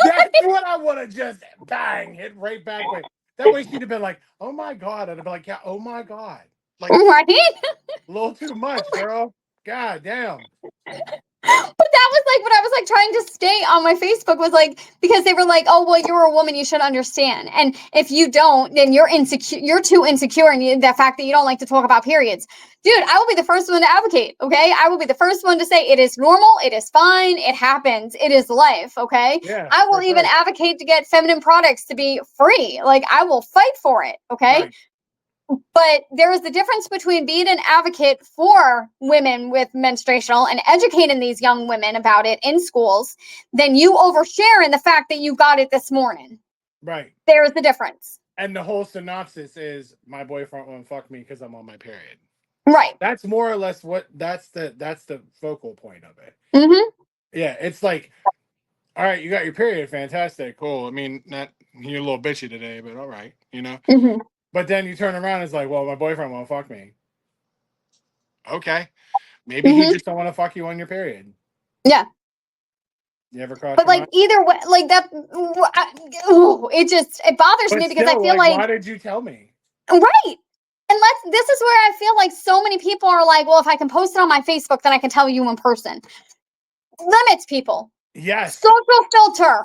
Speaker 1: That's what I would have just bang, hit right back with. That way she'd have been like, oh my God. I'd have been like, yeah, oh my God. Like,
Speaker 2: right?
Speaker 1: a little too much, girl. God damn.
Speaker 2: But that was like what I was like trying to stay on my Facebook was like, because they were like, oh, well, you're a woman, you should understand. And if you don't, then you're insecure. You're too insecure. And the fact that you don't like to talk about periods, dude, I will be the first one to advocate. Okay. I will be the first one to say it is normal. It is fine. It happens. It is life. Okay.
Speaker 1: Yeah.
Speaker 2: I will even advocate to get feminine products to be free. Like, I will fight for it. Okay.
Speaker 1: Right.
Speaker 2: But there is the difference between being an advocate for women with menstruational and educating these young women about it in schools than you oversharing the fact that you got it this morning.
Speaker 1: Right.
Speaker 2: There's the difference.
Speaker 1: And the whole synopsis is my boyfriend won't fuck me because I'm on my period.
Speaker 2: Right.
Speaker 1: That's more or less that's the focal point of it.
Speaker 2: Mm-hmm.
Speaker 1: Yeah, it's like, all right, you got your period, fantastic, cool. I mean, you're a little bitchy today, but all right,
Speaker 2: Mm-hmm.
Speaker 1: But then you turn around and it's like, well, my boyfriend won't fuck me. Okay. Maybe he just don't want to fuck you on your period.
Speaker 2: Yeah.
Speaker 1: You ever cross
Speaker 2: But like either way, like that, it bothers me because
Speaker 1: still,
Speaker 2: I feel like
Speaker 1: why did you tell me?
Speaker 2: Right. And this is where I feel like so many people are like, well, if I can post it on my Facebook, then I can tell you in person. Limits, people.
Speaker 1: Yes.
Speaker 2: Social filter.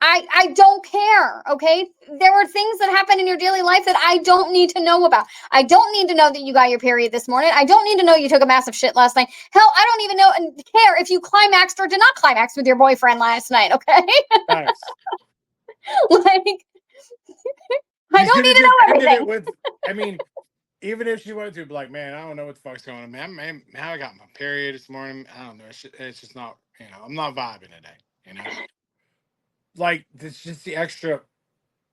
Speaker 2: I don't care, okay? There are things that happen in your daily life that I don't need to know about. I don't need to know that you got your period this morning. I don't need to know you took a massive shit last night. Hell, I don't even know and care if you climaxed or did not climax with your boyfriend last night, okay?
Speaker 1: Nice.
Speaker 2: Like, I don't need to know everything.
Speaker 1: I mean, even if she wanted to be like, man, I don't know what the fuck's going on, man. I got my period this morning. I don't know. It's just not, I'm not vibing today, Like, it's just the extra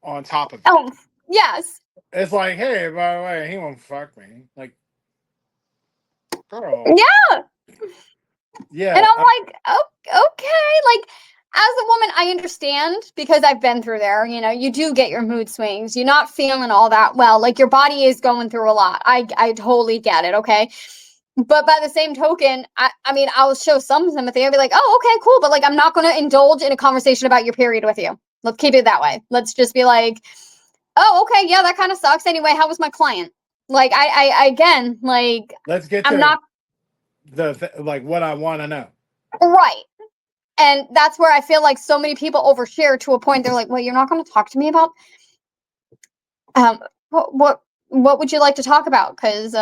Speaker 1: on top of it.
Speaker 2: Oh, yes.
Speaker 1: It's like, hey, by the way, he won't fuck me. Like, girl.
Speaker 2: Yeah.
Speaker 1: Yeah.
Speaker 2: And I'm like, oh, okay. Like, as a woman, I understand because I've been through there. You do get your mood swings. You're not feeling all that well. Like, your body is going through a lot. I totally get it. Okay. But by the same token, I mean, I'll show some sympathy. I'll be like, oh, okay, cool. But like, I'm not going to indulge in a conversation about your period with you. Let's keep it that way. Let's just be like, oh, okay. Yeah, that kind of sucks. Anyway, how was my client? Like, I again, like,
Speaker 1: let's get
Speaker 2: I'm
Speaker 1: to
Speaker 2: not
Speaker 1: like what I want to know.
Speaker 2: Right. And that's where I feel like so many people overshare to a point. They're like, well, you're not going to talk to me about what would you like to talk about? Because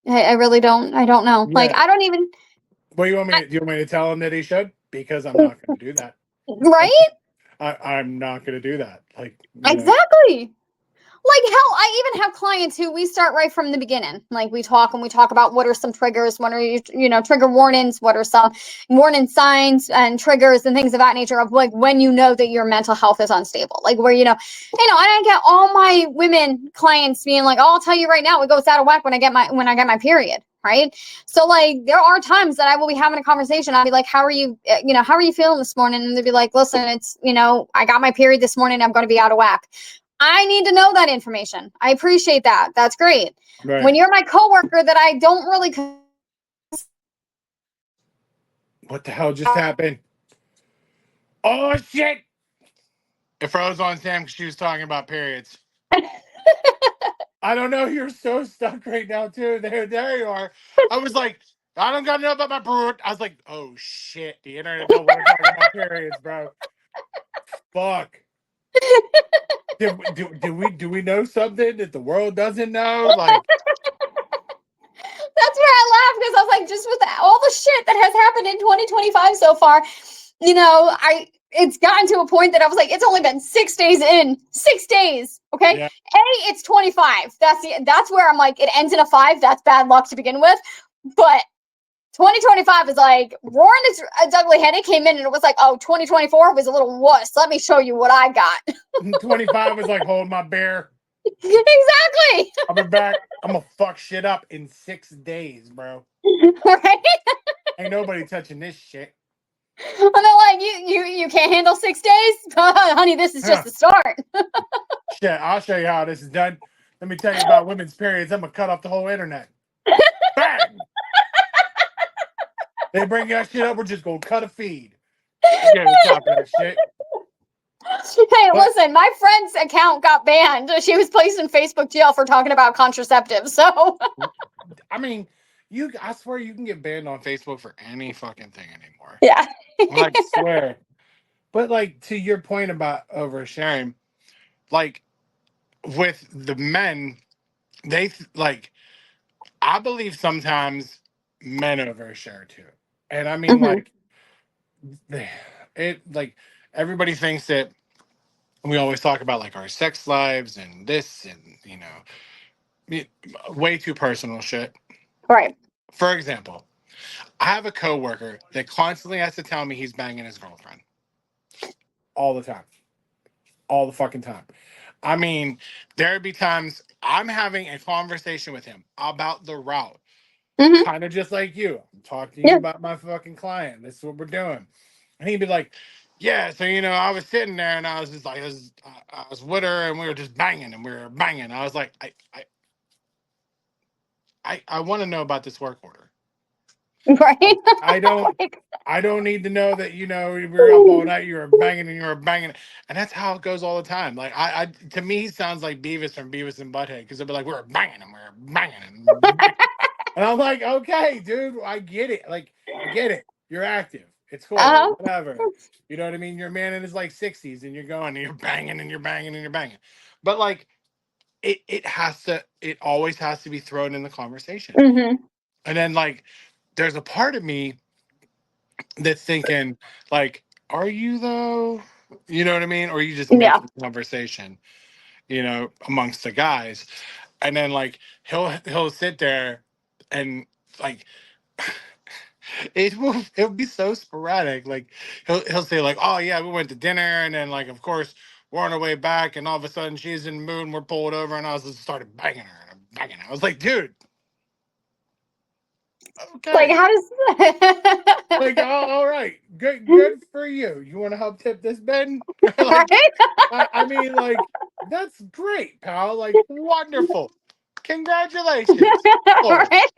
Speaker 2: I really don't. I don't know. Yeah. Like, I don't even.
Speaker 1: Well, do you want me to tell him that he should? Because I'm not going to do that.
Speaker 2: Right?
Speaker 1: I'm not going to do that. Like,
Speaker 2: exactly. Like, hell, I even have clients who we start right from the beginning. Like, we talk about what are some triggers, what are trigger warnings, what are some warning signs and triggers and things of that nature of like when you know that your mental health is unstable. Like where and I get all my women clients being like, oh, I'll tell you right now, it goes out of whack when I get my period. Right. So like there are times that I will be having a conversation. I'll be like, how are you, how are you feeling this morning? And they'll be like, listen, it's, I got my period this morning. I'm going to be out of whack. I need to know that information. I appreciate that. That's great. Right. When you're my coworker that I don't really.
Speaker 1: What the hell just happened? Oh, shit. It froze on Sam because she was talking about periods. I don't know. You're so stuck right now, too. There you are. I was like, I don't got to know about my brood. I was like, oh, shit. The internet don't want to talk about periods, bro. Fuck. do we know something that the world doesn't know? Like,
Speaker 2: That's where I laughed because I was like, just with all the shit that has happened in 2025 so far, it's gotten to a point that I was like, it's only been 6 days in. 6 days. Okay.
Speaker 1: yeah,
Speaker 2: It's 25. That's where I'm like, it ends in a 5. That's bad luck to begin with. But 2025 is like roaring its ugly head. It came in and it was like, oh, 2024 was a little wuss. Let me show you what I got.
Speaker 1: 25 was like, hold my bear.
Speaker 2: Exactly.
Speaker 1: I'll be back. I'm gonna fuck shit up in 6 days, bro.
Speaker 2: Right?
Speaker 1: Ain't nobody touching this shit.
Speaker 2: And they're like, you can't handle 6 days? Honey, this is just the start.
Speaker 1: Shit, I'll show you how this is done. Let me tell you about women's periods. I'm gonna cut off the whole internet. Bang! They bring that shit up, we're just gonna cut a feed. Yeah, we talking that shit.
Speaker 2: Hey, listen, my friend's account got banned. She was placed in Facebook jail for talking about contraceptives. So,
Speaker 1: I mean, I swear you can get banned on Facebook for any fucking thing anymore.
Speaker 2: yeah.
Speaker 1: Like, swear. But like, to your point about oversharing, like with the men, I believe sometimes men overshare too. And I mean, like, like everybody thinks that we always talk about like our sex lives and this and way too personal shit.
Speaker 2: Right.
Speaker 1: For example, I have a coworker that constantly has to tell me he's banging his girlfriend all the time, all the fucking time. I mean, there'd be times I'm having a conversation with him about the route, kind of just like you. I'm talking to you about my fucking client. This is what we're doing, and he'd be like, "Yeah, so I was sitting there and I was just like, I was with her and we were just banging and we were banging." I was like, I want to know about this work order.
Speaker 2: Right.
Speaker 1: I don't need to know that we were up all night, you were banging and you were banging, and that's how it goes all the time. Like I to me, he sounds like Beavis from Beavis and Butthead because they'll be like, we're banging and we're banging and I'm like, okay, dude, I get it. Like I get it. You're active. It's cool. Whatever. You know what I mean? You're a man in his like 60s and you're going and you're banging and you're banging and you're banging, but like it always has to be thrown in the conversation, and then like there's a part of me that's thinking like, are you though? You know what I mean? Or you just make conversation, amongst the guys. And then like he'll sit there and like it'll be so sporadic. Like he'll say like, oh yeah, we went to dinner and then like of course we're on our way back and all of a sudden she's in the mood and we're pulled over and I was just started banging her and I'm banging her. I was like, dude, okay.
Speaker 2: Like, how does
Speaker 1: like, oh, all right, good for you. You want to help tip this Ben? Like, I mean, like, that's great, pal. Like, wonderful. Congratulations.
Speaker 2: Right?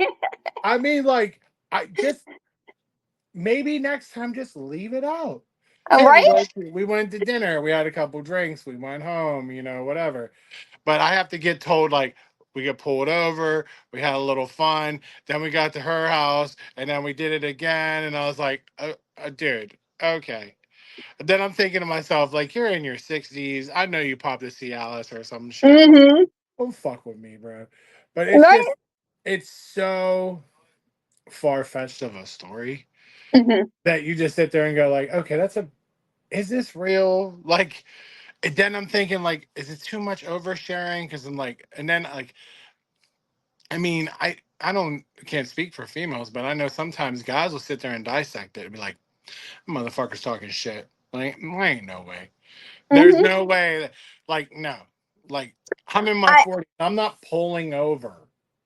Speaker 1: I mean, like, I just maybe next time just leave it out. Hey,
Speaker 2: Right?
Speaker 1: we went to dinner. We had a couple drinks. We went home. Whatever. But I have to get told like we get pulled over. We had a little fun. Then we got to her house, and then we did it again. And I was like, dude, okay. Then I'm thinking to myself, like, you're in your 60s. I know you popped a Cialis or some shit. Don't fuck with me, bro. But it's just, it's so far fetched of a story that you just sit there and go, like, okay, is this real? Like, and then I'm thinking, like, is it too much oversharing? Because I'm like, and then like, I mean, I can't speak for females, but I know sometimes guys will sit there and dissect it and be like, motherfucker's talking shit. Like, ain't no way. There's no way that, like, no. Like, I'm in my 40s. I'm not pulling over.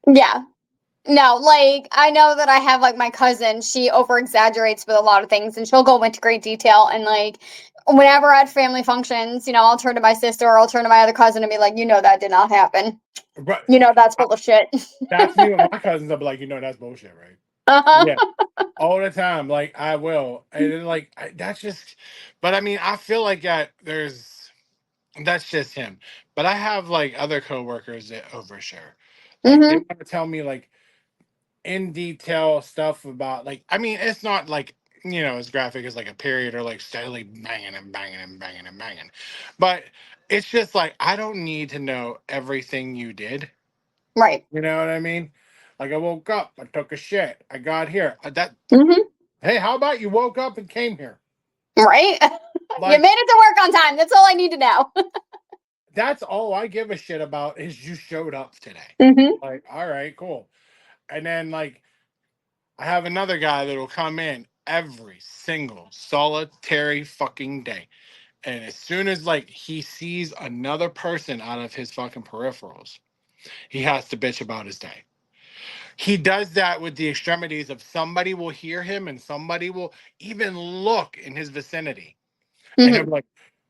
Speaker 2: Yeah. No, like I know that I have like my cousin, she over exaggerates with a lot of things and she'll go into great detail and like whenever at family functions, I'll turn to my sister or I'll turn to my other cousin and be like, that did not happen.
Speaker 1: But
Speaker 2: That's full of shit.
Speaker 1: That's me with my cousins. I'll be like, that's bullshit, right? Yeah. All the time. Like I will. And then like that's just, but I mean, I feel like that's just him. But I have like other coworkers that overshare. Like they want to tell me like in detail stuff about like, I mean, it's not like as graphic as like a period or like steadily banging and banging and banging and banging. But it's just like, I don't need to know everything you did.
Speaker 2: Right.
Speaker 1: You know what I mean? Like, I woke up, I took a shit, I got here.
Speaker 2: Hmm.
Speaker 1: Hey, how about you woke up and came here?
Speaker 2: Right. You
Speaker 1: Like,
Speaker 2: made it to work on time. That's all I need to know.
Speaker 1: that's all I give a shit about is you showed up today.
Speaker 2: Hmm.
Speaker 1: Like, all right, cool. And then like I have another guy that'll come in every single solitary fucking day. And as soon as like he sees another person out of his fucking peripherals, he has to bitch about his day. He does that with the extremities of somebody will hear him and somebody will even look in his vicinity. And he'll
Speaker 2: Hmm.
Speaker 1: be like,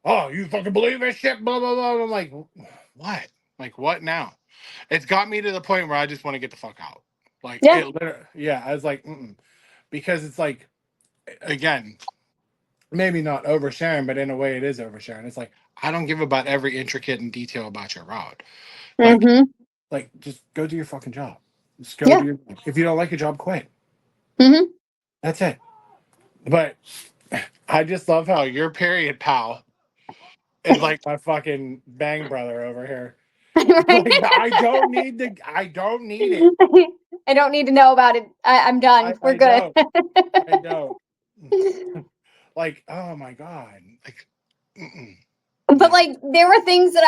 Speaker 1: oh, you fucking believe this shit? Blah, blah, blah. And I'm like, what? Like, what now? It's got me to the point where I just want to get the fuck out. Like,
Speaker 2: Yeah.
Speaker 1: it literally, yeah, I was like, mm-mm. Because it's like, again, maybe not oversharing, but in a way it is oversharing. It's like, I don't give about every intricate and detail about your route. Like,
Speaker 2: Hmm.
Speaker 1: just go do your fucking job. Just go
Speaker 2: Yeah.
Speaker 1: do your, if you don't like your job, quit.
Speaker 2: Hmm.
Speaker 1: That's it. But I just love how your period pal is like my fucking bang brother over here.
Speaker 2: Right.
Speaker 1: Like, I don't need it.
Speaker 2: I don't need to know about it. I'm done. We're
Speaker 1: I
Speaker 2: good.
Speaker 1: don't. I don't. Like, oh my God. Like, mm-mm.
Speaker 2: But
Speaker 1: No.
Speaker 2: like there were things that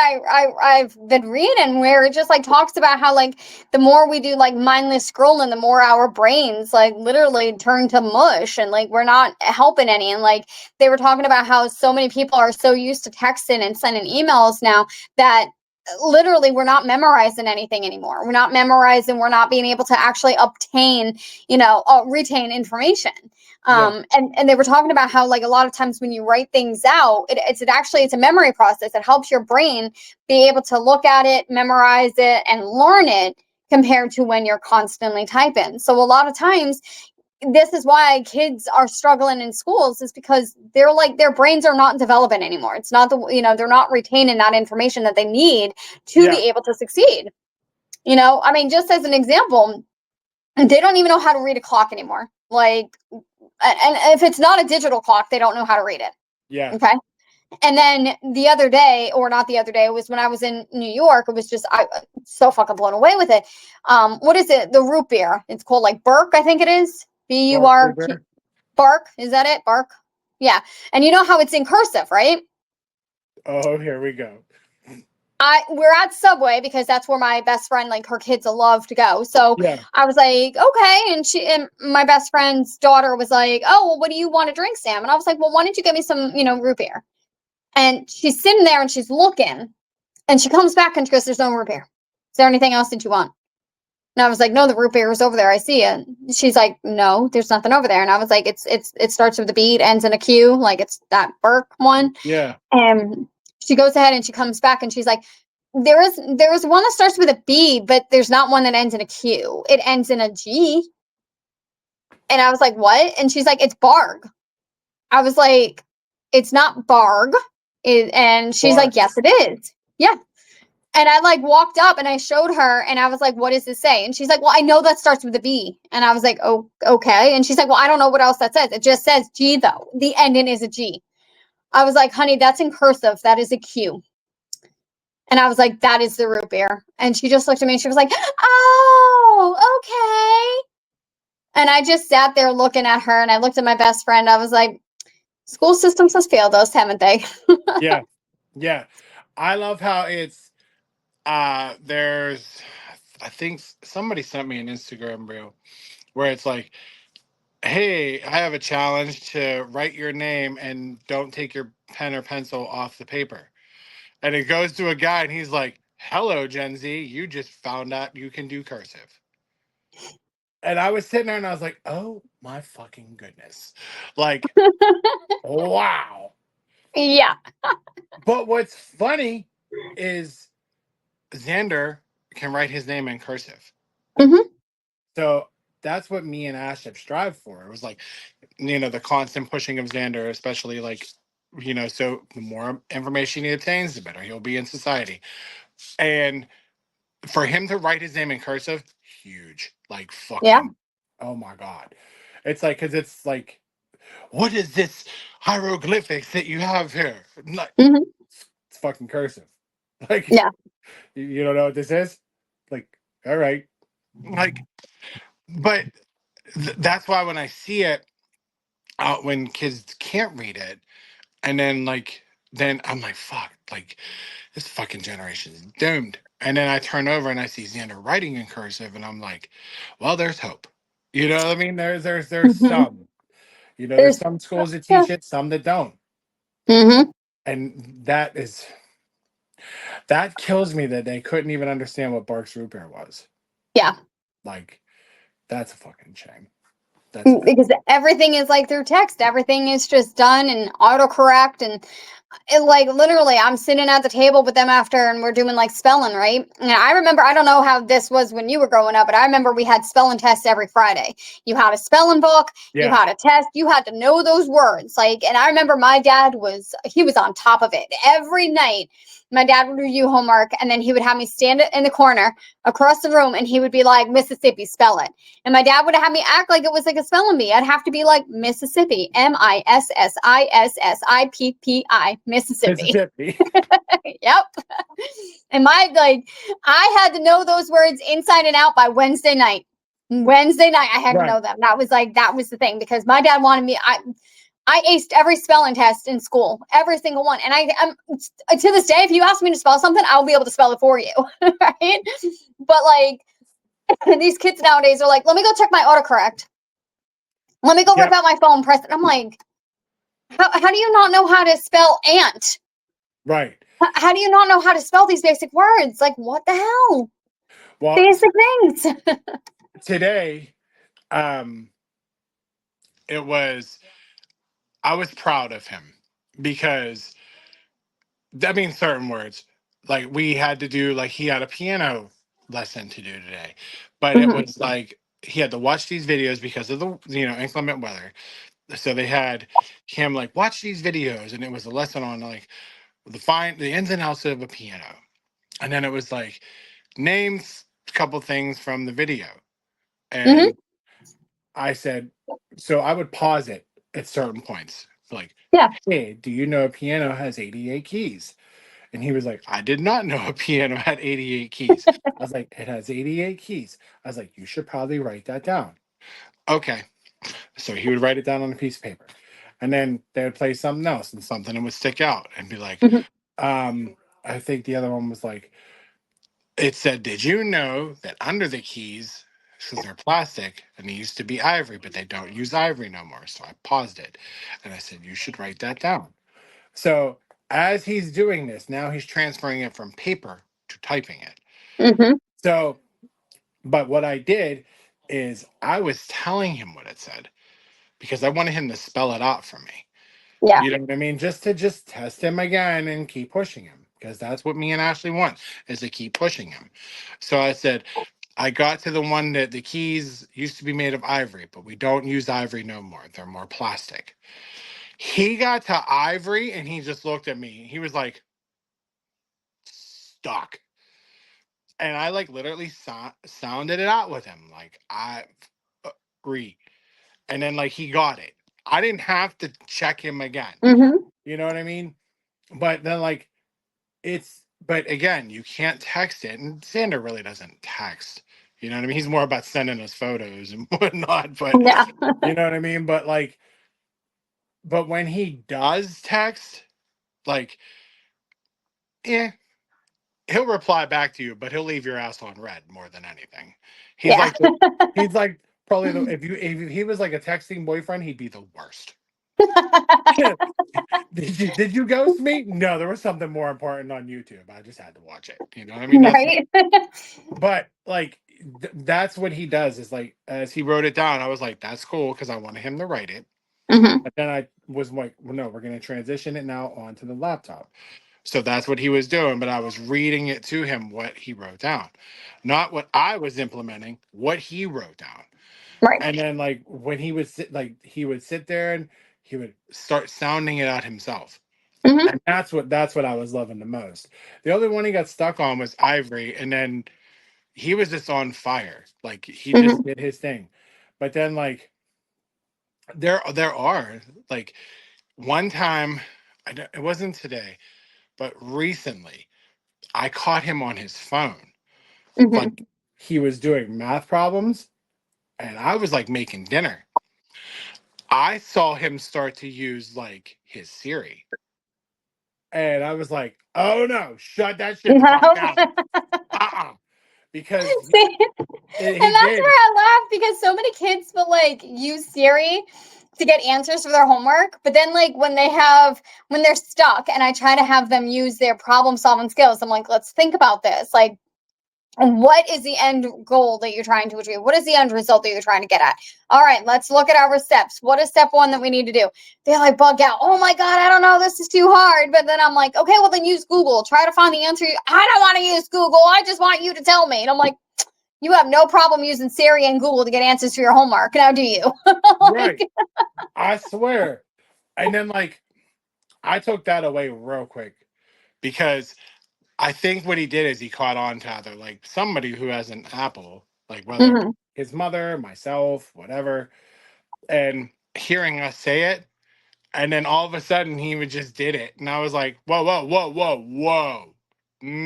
Speaker 2: I've been reading where it just like talks about how like the more we do like mindless scrolling, the more our brains like literally turn to mush and like we're not helping any. And like they were talking about how so many people are so used to texting and sending emails now that literally we're not memorizing anything anymore. We're not memorizing, we're not being able to actually obtain, retain information.
Speaker 1: Yeah.
Speaker 2: And they were talking about how like a lot of times when you write things out, it's a memory process. It helps your brain be able to look at it, memorize it, and learn it compared to when you're constantly typing. So a lot of times this is why kids are struggling in schools is because they're like their brains are not developing anymore. It's not they're not retaining that information that they need to
Speaker 1: Yeah.
Speaker 2: be able to succeed. I mean, just as an example, they don't even know how to read a clock anymore. Like, and if it's not a digital clock, they don't know how to read it.
Speaker 1: Yeah.
Speaker 2: Okay. And then the other day, or not the other day, it was when I was in New York. It was just I so fucking blown away with it. What is it? The root beer. It's called like Burke, I think it is.
Speaker 1: Mark
Speaker 2: BURK.
Speaker 1: Ruber.
Speaker 2: Bark. Is that it? Bark. Yeah. And you know how it's in cursive, right?
Speaker 1: Oh, here we go.
Speaker 2: We're at Subway because that's where my best friend, like her kids love to go. So
Speaker 1: Yeah.
Speaker 2: I was like, okay. And my best friend's daughter was like, oh, well, what do you want to drink, Sam? And I was like, well, why don't you get me some, root beer? And she's sitting there and she's looking and she comes back and she goes, there's no root beer. Is there anything else that you want? And I was like, no, the root beer is over there. I see it. She's like, no, there's nothing over there. And I was like, it starts with a B, it ends in a Q, like it's that Burke one.
Speaker 1: Yeah.
Speaker 2: And she goes ahead and she comes back and she's like, there is one that starts with a B, but there's not one that ends in a Q. It ends in a G. And I was like, what? And she's like, it's Barg. I was like, it's not Barg. And she's like,
Speaker 1: Bark.
Speaker 2: yes, it is. Yeah. And I like walked up and I showed her and I was like, what does this say? And she's like, well, I know that starts with a B. And I was like, oh, okay. And she's like, well, I don't know what else that says. It just says G though. The ending is a G. I was like, honey, that's in cursive. That is a Q. And I was like, that is the root beer. And she just looked at me and she was like, oh, okay. And I just sat there looking at her and I looked at my best friend. I was like, school systems has failed us, haven't they?
Speaker 1: Yeah. Yeah. I love how it's there's I think somebody sent me an Instagram reel where it's like, hey, I have a challenge to write your name and don't take your pen or pencil off the paper. And it goes to a guy and he's like, hello, Gen Z, you just found out you can do cursive. And I was sitting there and I was like, oh my fucking goodness. Like, wow.
Speaker 2: Yeah.
Speaker 1: But what's funny is Xander can write his name in cursive.
Speaker 2: Hmm.
Speaker 1: So that's what me and Ash have strived for. It was like, the constant pushing of Xander, especially like, so the more information he obtains, the better he'll be in society. And for him to write his name in cursive, huge. Like
Speaker 2: Yeah.
Speaker 1: fucking, oh my God. It's like, because it's like, what is this hieroglyphics that you have here? Like,
Speaker 2: Mhm.
Speaker 1: it's fucking cursive. Like,
Speaker 2: Yeah.
Speaker 1: you don't know what this is? Like, all right. Like, but that's why when I see it out when kids can't read it, and then I'm like, fuck, like this fucking generation is doomed. And then I turn over and I see Xander writing in cursive, and I'm like, well, there's hope. You know what I mean? There's
Speaker 2: Mhm.
Speaker 1: some. You know, there's
Speaker 2: There's
Speaker 1: some schools that
Speaker 2: yeah.
Speaker 1: teach it, some that don't.
Speaker 2: Mhm.
Speaker 1: And that kills me that they couldn't even understand what Barks Root Beer was.
Speaker 2: Yeah.
Speaker 1: Like, that's a fucking shame. That's bad.
Speaker 2: Because everything is like through text. Everything is just done and autocorrect and like literally I'm sitting at the table with them after and we're doing like spelling, right? And I remember, I don't know how this was when you were growing up, but I remember we had spelling tests every Friday. You had a spelling book, you
Speaker 1: Yeah.
Speaker 2: had a test, you had to know those words. Like, and I remember my dad he was on top of it every night. My dad would review homework and then he would have me stand in the corner across the room and he would be like, Mississippi, spell it. And my dad would have me act like it was like a spelling bee. I'd have to be like Mississippi, Mississippi, Mississippi.
Speaker 1: Mississippi.
Speaker 2: Yep. And I had to know those words inside and out by Wednesday night. Wednesday night, I had to
Speaker 1: Right.
Speaker 2: know them. That was the thing because my dad wanted me. I aced every spelling test in school, every single one. And I'm to this day, if you ask me to spell something, I'll be able to spell it for you, right? But like these kids nowadays are like, let me go check my autocorrect. Let me go rip
Speaker 1: Yep.
Speaker 2: out my phone, press it. I'm like, how do you not know how to spell ant?
Speaker 1: Right.
Speaker 2: How do you not know how to spell these basic words? Like, what the hell?
Speaker 1: Well,
Speaker 2: Basic things.
Speaker 1: today, um, I was proud of him because that means certain words. Like we had to do, like he had a piano lesson to do today, but it
Speaker 2: Mhm.
Speaker 1: was like he had to watch these videos because of the inclement weather. So they had him like watch these videos, and it was a lesson on like the ins and outs of a piano, and then it was like names a couple things from the video,
Speaker 2: Mhm.
Speaker 1: and I said, so I would pause it at certain points, like,
Speaker 2: Yeah.
Speaker 1: hey, do you know a piano has 88 keys? And he was like, I did not know a piano had 88 keys. I was like, it has 88 keys. I was like, you should probably write that down. Okay. So he would write it down on a piece of paper. And then they would play something else and something that would stick out and be like,
Speaker 2: Mhm.
Speaker 1: I think the other one was like, it said, did you know that under the keys, because they're plastic and they used to be ivory, but they don't use ivory no more. So I paused it and I said, you should write that down. So as he's doing this, now he's transferring it from paper to typing it.
Speaker 2: Mhm.
Speaker 1: So, but what I did is I was telling him what it said because I wanted him to spell it out for me.
Speaker 2: Yeah.
Speaker 1: You know what I mean? Just to test him again and keep pushing him because that's what me and Ashley want is to keep pushing him. So I said, I got to the one that the keys used to be made of ivory, but we don't use ivory no more. They're more plastic. He got to ivory and he just looked at me. He was like, stuck. And I like literally sounded it out with him. Like, I agree. And then like he got it. I didn't have to check him again.
Speaker 2: Mhm.
Speaker 1: You know what I mean? But then like but again, you can't text it. And Xander really doesn't text. You know what I mean? He's more about sending us photos and whatnot. But
Speaker 2: Yeah.
Speaker 1: you know what I mean? But when he does text, like, yeah, he'll reply back to you, but he'll leave your ass on red more than anything. He's
Speaker 2: Yeah.
Speaker 1: like he's like probably if he was like a texting boyfriend, he'd be the worst. Did you ghost me? No, there was something more important on YouTube. I just had to watch it. You know what I mean?
Speaker 2: Right.
Speaker 1: But like that's what he does is like as he wrote it down, I was like, that's cool because I wanted him to write it.
Speaker 2: Mhm.
Speaker 1: But then I was like, well, no, we're gonna transition it now onto the laptop. So that's what he was doing, but I was reading it to him what he wrote down. Not what I was implementing, what he wrote down.
Speaker 2: Right.
Speaker 1: And then like when he would sit there and he would start sounding it out himself.
Speaker 2: Mhm.
Speaker 1: And that's what I was loving the most. The only one he got stuck on was Ivory, and then he was just on fire. Like he just
Speaker 2: Mhm.
Speaker 1: did his thing. But then like there are like one time, it wasn't today, but recently, I caught him on his phone.
Speaker 2: Hmm.
Speaker 1: Like he was doing math problems, and I was like making dinner. I saw him start to use like his Siri, and I was like, "Oh no, shut that shit the fuck
Speaker 2: No.
Speaker 1: down!" Because
Speaker 2: See?
Speaker 1: he
Speaker 2: And that's
Speaker 1: did.
Speaker 2: where I laugh because so many kids will like use Siri to get answers for their homework. But then like when they're stuck and I try to have them use their problem solving skills, I'm like, let's think about this. Like, what is the end goal that you're trying to achieve? What is the end result that you're trying to get at? All right, let's look at our steps. What is step one that we need to do? They like bug out. Oh my God, I don't know. This is too hard. But then I'm like, okay, well then use Google. Try to find the answer. I don't want to use Google. I just want you to tell me. And I'm like, you have no problem using Siri and Google to get answers for your homework. Now do you?
Speaker 1: Right.
Speaker 2: Like,
Speaker 1: I swear. And then like I took that away real quick because I think what he did is he caught on to either like somebody who has an Apple, like whether it be
Speaker 2: mhm.
Speaker 1: his mother, myself, whatever, and hearing us say it, and then all of a sudden he would just did it, and I was like, whoa, whoa, whoa, whoa, whoa,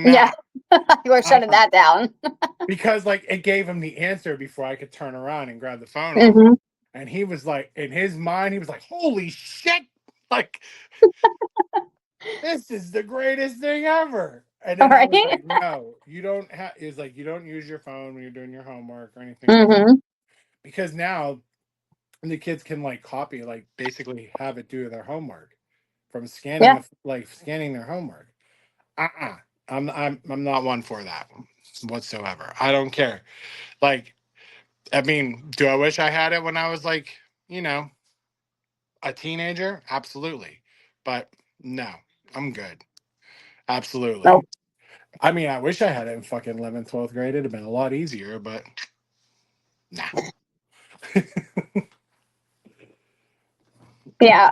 Speaker 2: Yeah,
Speaker 1: nah,
Speaker 2: you are shutting that down.
Speaker 1: because like it gave him the answer before I could turn around and grab the phone off,
Speaker 2: Hmm.
Speaker 1: and he was like, in his mind, he was like, holy shit, like this is the greatest thing ever. And
Speaker 2: All
Speaker 1: then I
Speaker 2: right.
Speaker 1: was like, no, you don't have, it's like, you don't use your phone when you're doing your homework or anything like that.
Speaker 2: Hmm.
Speaker 1: Because now the kids can like copy, like basically have it do their homework from scanning
Speaker 2: Yeah.
Speaker 1: the, like scanning their homework. Uh-uh. I'm not one for that whatsoever. I don't care. Like, I mean, do I wish I had it when I was like, you know, a teenager? Absolutely. But no, I'm good. Absolutely.
Speaker 2: No.
Speaker 1: I mean, I wish I had it in fucking 11th, 12th grade. It'd have been a lot easier, but nah.
Speaker 2: Yeah,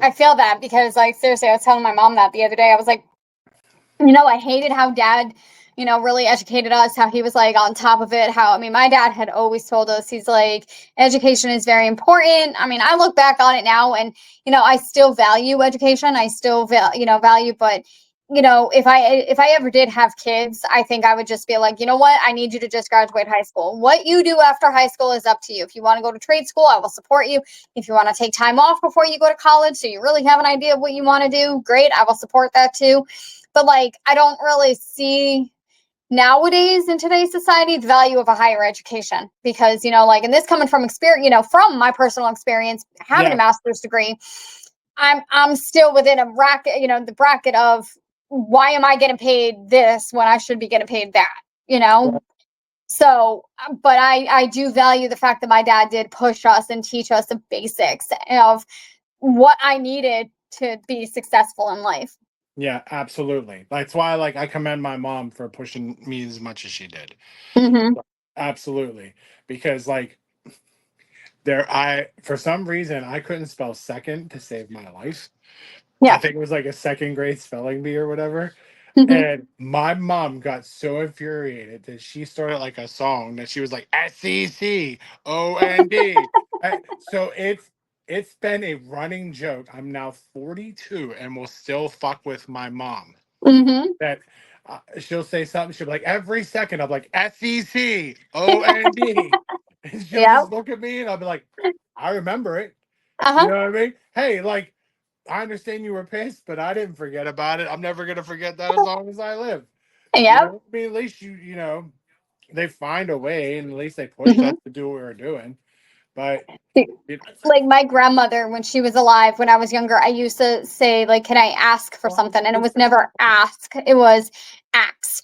Speaker 2: I feel that because like seriously, I was telling my mom that the other day. I was like, I hated how dad, really educated us, how he was like on top of it. How, I mean, my dad had always told us, he's like, education is very important. I mean, I look back on it now and, I still value education. I still, value, but, if I ever did have kids, I think I would just be like, you know what? I need you to just graduate high school. What you do after high school is up to you. If you want to go to trade school, I will support you. If you want to take time off before you go to college, so you really have an idea of what you want to do, great. I will support that too. But like, I don't really see nowadays in today's society the value of a higher education because, like, and this coming from experience, from my personal experience, having a
Speaker 1: Yeah,
Speaker 2: master's degree, I'm still within a bracket, the bracket of why am I getting paid this when I should be getting paid that, you know? So, but I do value the fact that my dad did push us and teach us the basics of what I needed to be successful in life.
Speaker 1: yeah, absolutely. That's why, like, I commend my mom for pushing me as much as she did.
Speaker 2: Hmm.
Speaker 1: Absolutely, because like I for some reason I couldn't spell second to save my life. I
Speaker 2: Yeah.
Speaker 1: think it was like a second grade spelling bee or whatever.
Speaker 2: Hmm.
Speaker 1: And my mom got so infuriated that she started like a song that she was like SECOND. So it's been a running joke. I'm now 42 and will still fuck with my mom.
Speaker 2: Hmm.
Speaker 1: That she'll say something. She'll be like every second. I'm like SECOND, and she'll
Speaker 2: Yeah.
Speaker 1: just look at me and I'll be like, I remember it. You
Speaker 2: Uh-huh.
Speaker 1: know what I mean? Hey, like I understand you were pissed, but I didn't forget about it. I'm never gonna forget that as long as I live. You
Speaker 2: Yep.
Speaker 1: know, I mean, at least they find a way, and at least they pushed us
Speaker 2: Hmm.
Speaker 1: to do what we were doing. But it,
Speaker 2: Like my grandmother, when she was alive, when I was younger, I used to say, like, can I ask for something? And it was never ask, it was ax.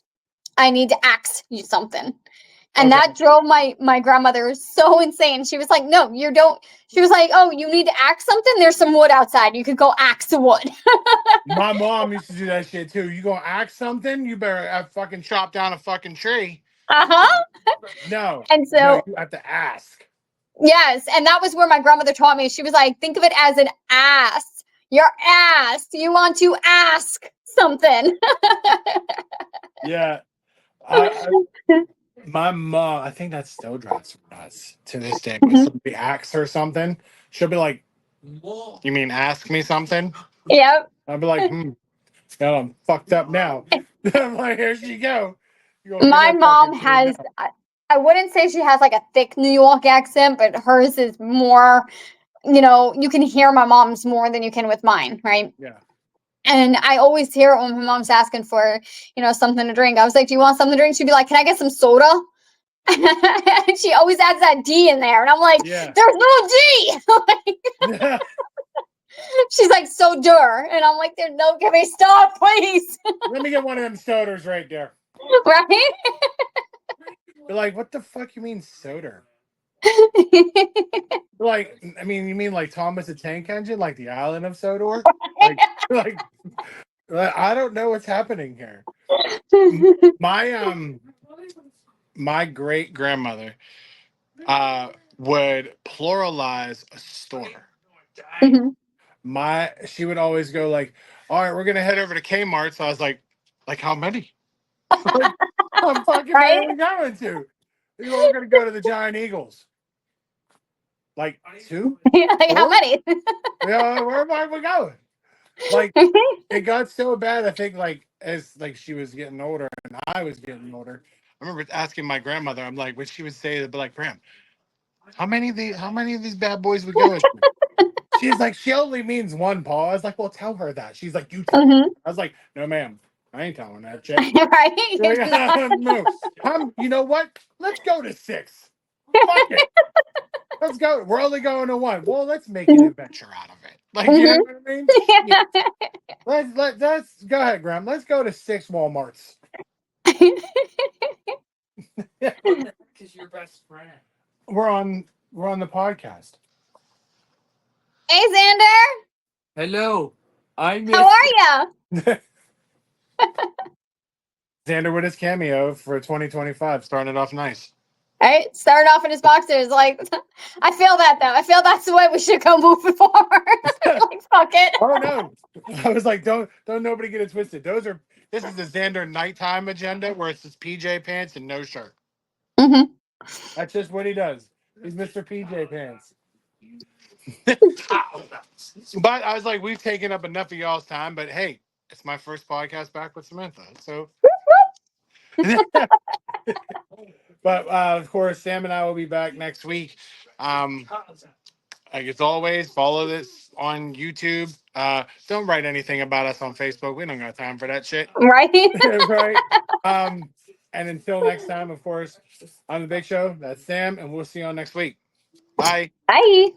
Speaker 2: I need to ask you something. And
Speaker 1: okay,
Speaker 2: that drove my grandmother so insane. She was like, no, you don't. She was like, oh, you need to axe something? There's some wood outside. You could go axe the wood.
Speaker 1: my mom used to do that shit too. You gonna ask something? You better fucking chop down a fucking tree.
Speaker 2: Uh-huh.
Speaker 1: No,
Speaker 2: And
Speaker 1: no,
Speaker 2: so
Speaker 1: you have to ask.
Speaker 2: yes, and that was where my grandmother taught me. She was like, think of it as an ass. Your ass. You want to ask something.
Speaker 1: Yeah, I My mom, I think that still drives her nuts to this day. When somebody asks her something, she'll be like, "You mean ask me something?"
Speaker 2: Yep.
Speaker 1: I'll be like, "No, I'm fucked up now." I'm like, "Here she go. You gonna get
Speaker 2: My
Speaker 1: her fucking
Speaker 2: mom
Speaker 1: tuned
Speaker 2: has,
Speaker 1: up."
Speaker 2: I wouldn't say she has like a thick New York accent, but hers is more, you can hear my mom's more than you can with mine, right?
Speaker 1: Yeah.
Speaker 2: And I always hear it when my mom's asking for, something to drink. I was like, "Do you want something to drink?" She'd be like, "Can I get some soda?" And she always adds that D in there. And I'm like,
Speaker 1: Yeah.
Speaker 2: "There's no D."
Speaker 1: Yeah.
Speaker 2: She's like, "So dur." And I'm like, "There's no, can we stop, please?"
Speaker 1: Let me get one of them sodas right there.
Speaker 2: Right?
Speaker 1: You're like, what the fuck you mean soda? Like, I mean, you mean like Thomas the Tank Engine, like the island of Sodor? Like, I don't know what's happening here. My my great grandmother would pluralize a store.
Speaker 2: Mhm.
Speaker 1: She would always go like, "All right, we're gonna head over to Kmart." So I was like how many? Like, how fucking many
Speaker 2: Right?
Speaker 1: are we going to? You know, we're gonna go to the Giant Eagles. Like two,
Speaker 2: Like, how
Speaker 1: four?
Speaker 2: many?
Speaker 1: Yeah, where are we going? Like, it got so bad. I think like as like she was getting older and I was getting older. I remember asking my grandmother. I'm like, when she would say, "But like, Graham, how many of these bad boys would go?" She's like, "She only means one, Paul." I was like, "Well, tell her that." She's like, "You tell her."
Speaker 2: Mhm.
Speaker 1: I was like, "No, ma'am, I ain't telling that shit."
Speaker 2: Right? It's not.
Speaker 1: No, you know what? Let's go to six. Fuck it. Let's go. We're only going to one. Well, let's make an adventure out of it. Like, you know
Speaker 2: Mhm.
Speaker 1: what I mean? Shit. Let's go ahead, Graham. Let's go to six Walmarts. Because your best friend. We're on the podcast.
Speaker 2: Hey, Xander,
Speaker 1: Hello. I
Speaker 2: how
Speaker 1: miss
Speaker 2: are you?
Speaker 1: Xander with his cameo for 2025. Starting it off nice.
Speaker 2: Right? Started off in his boxers. Like, I feel that though. I feel that's the way we should go moving forward. Like, fuck it.
Speaker 1: Oh no. I was like, don't nobody get it twisted. This is the Xander nighttime agenda where it's just PJ pants and no shirt.
Speaker 2: Mhm.
Speaker 1: That's just what he does. He's Mr. PJ pants. But I was like, we've taken up enough of y'all's time, but hey, it's my first podcast back with Samantha. So but of course Sam and I will be back next week. Um like as always, follow this on YouTube. Don't write anything about us on Facebook. We don't got time for that shit.
Speaker 2: Right?
Speaker 1: Right. Um, and until next time, of course, on the Big Show, that's Sam, and we'll see you on next week. Bye.
Speaker 2: Bye.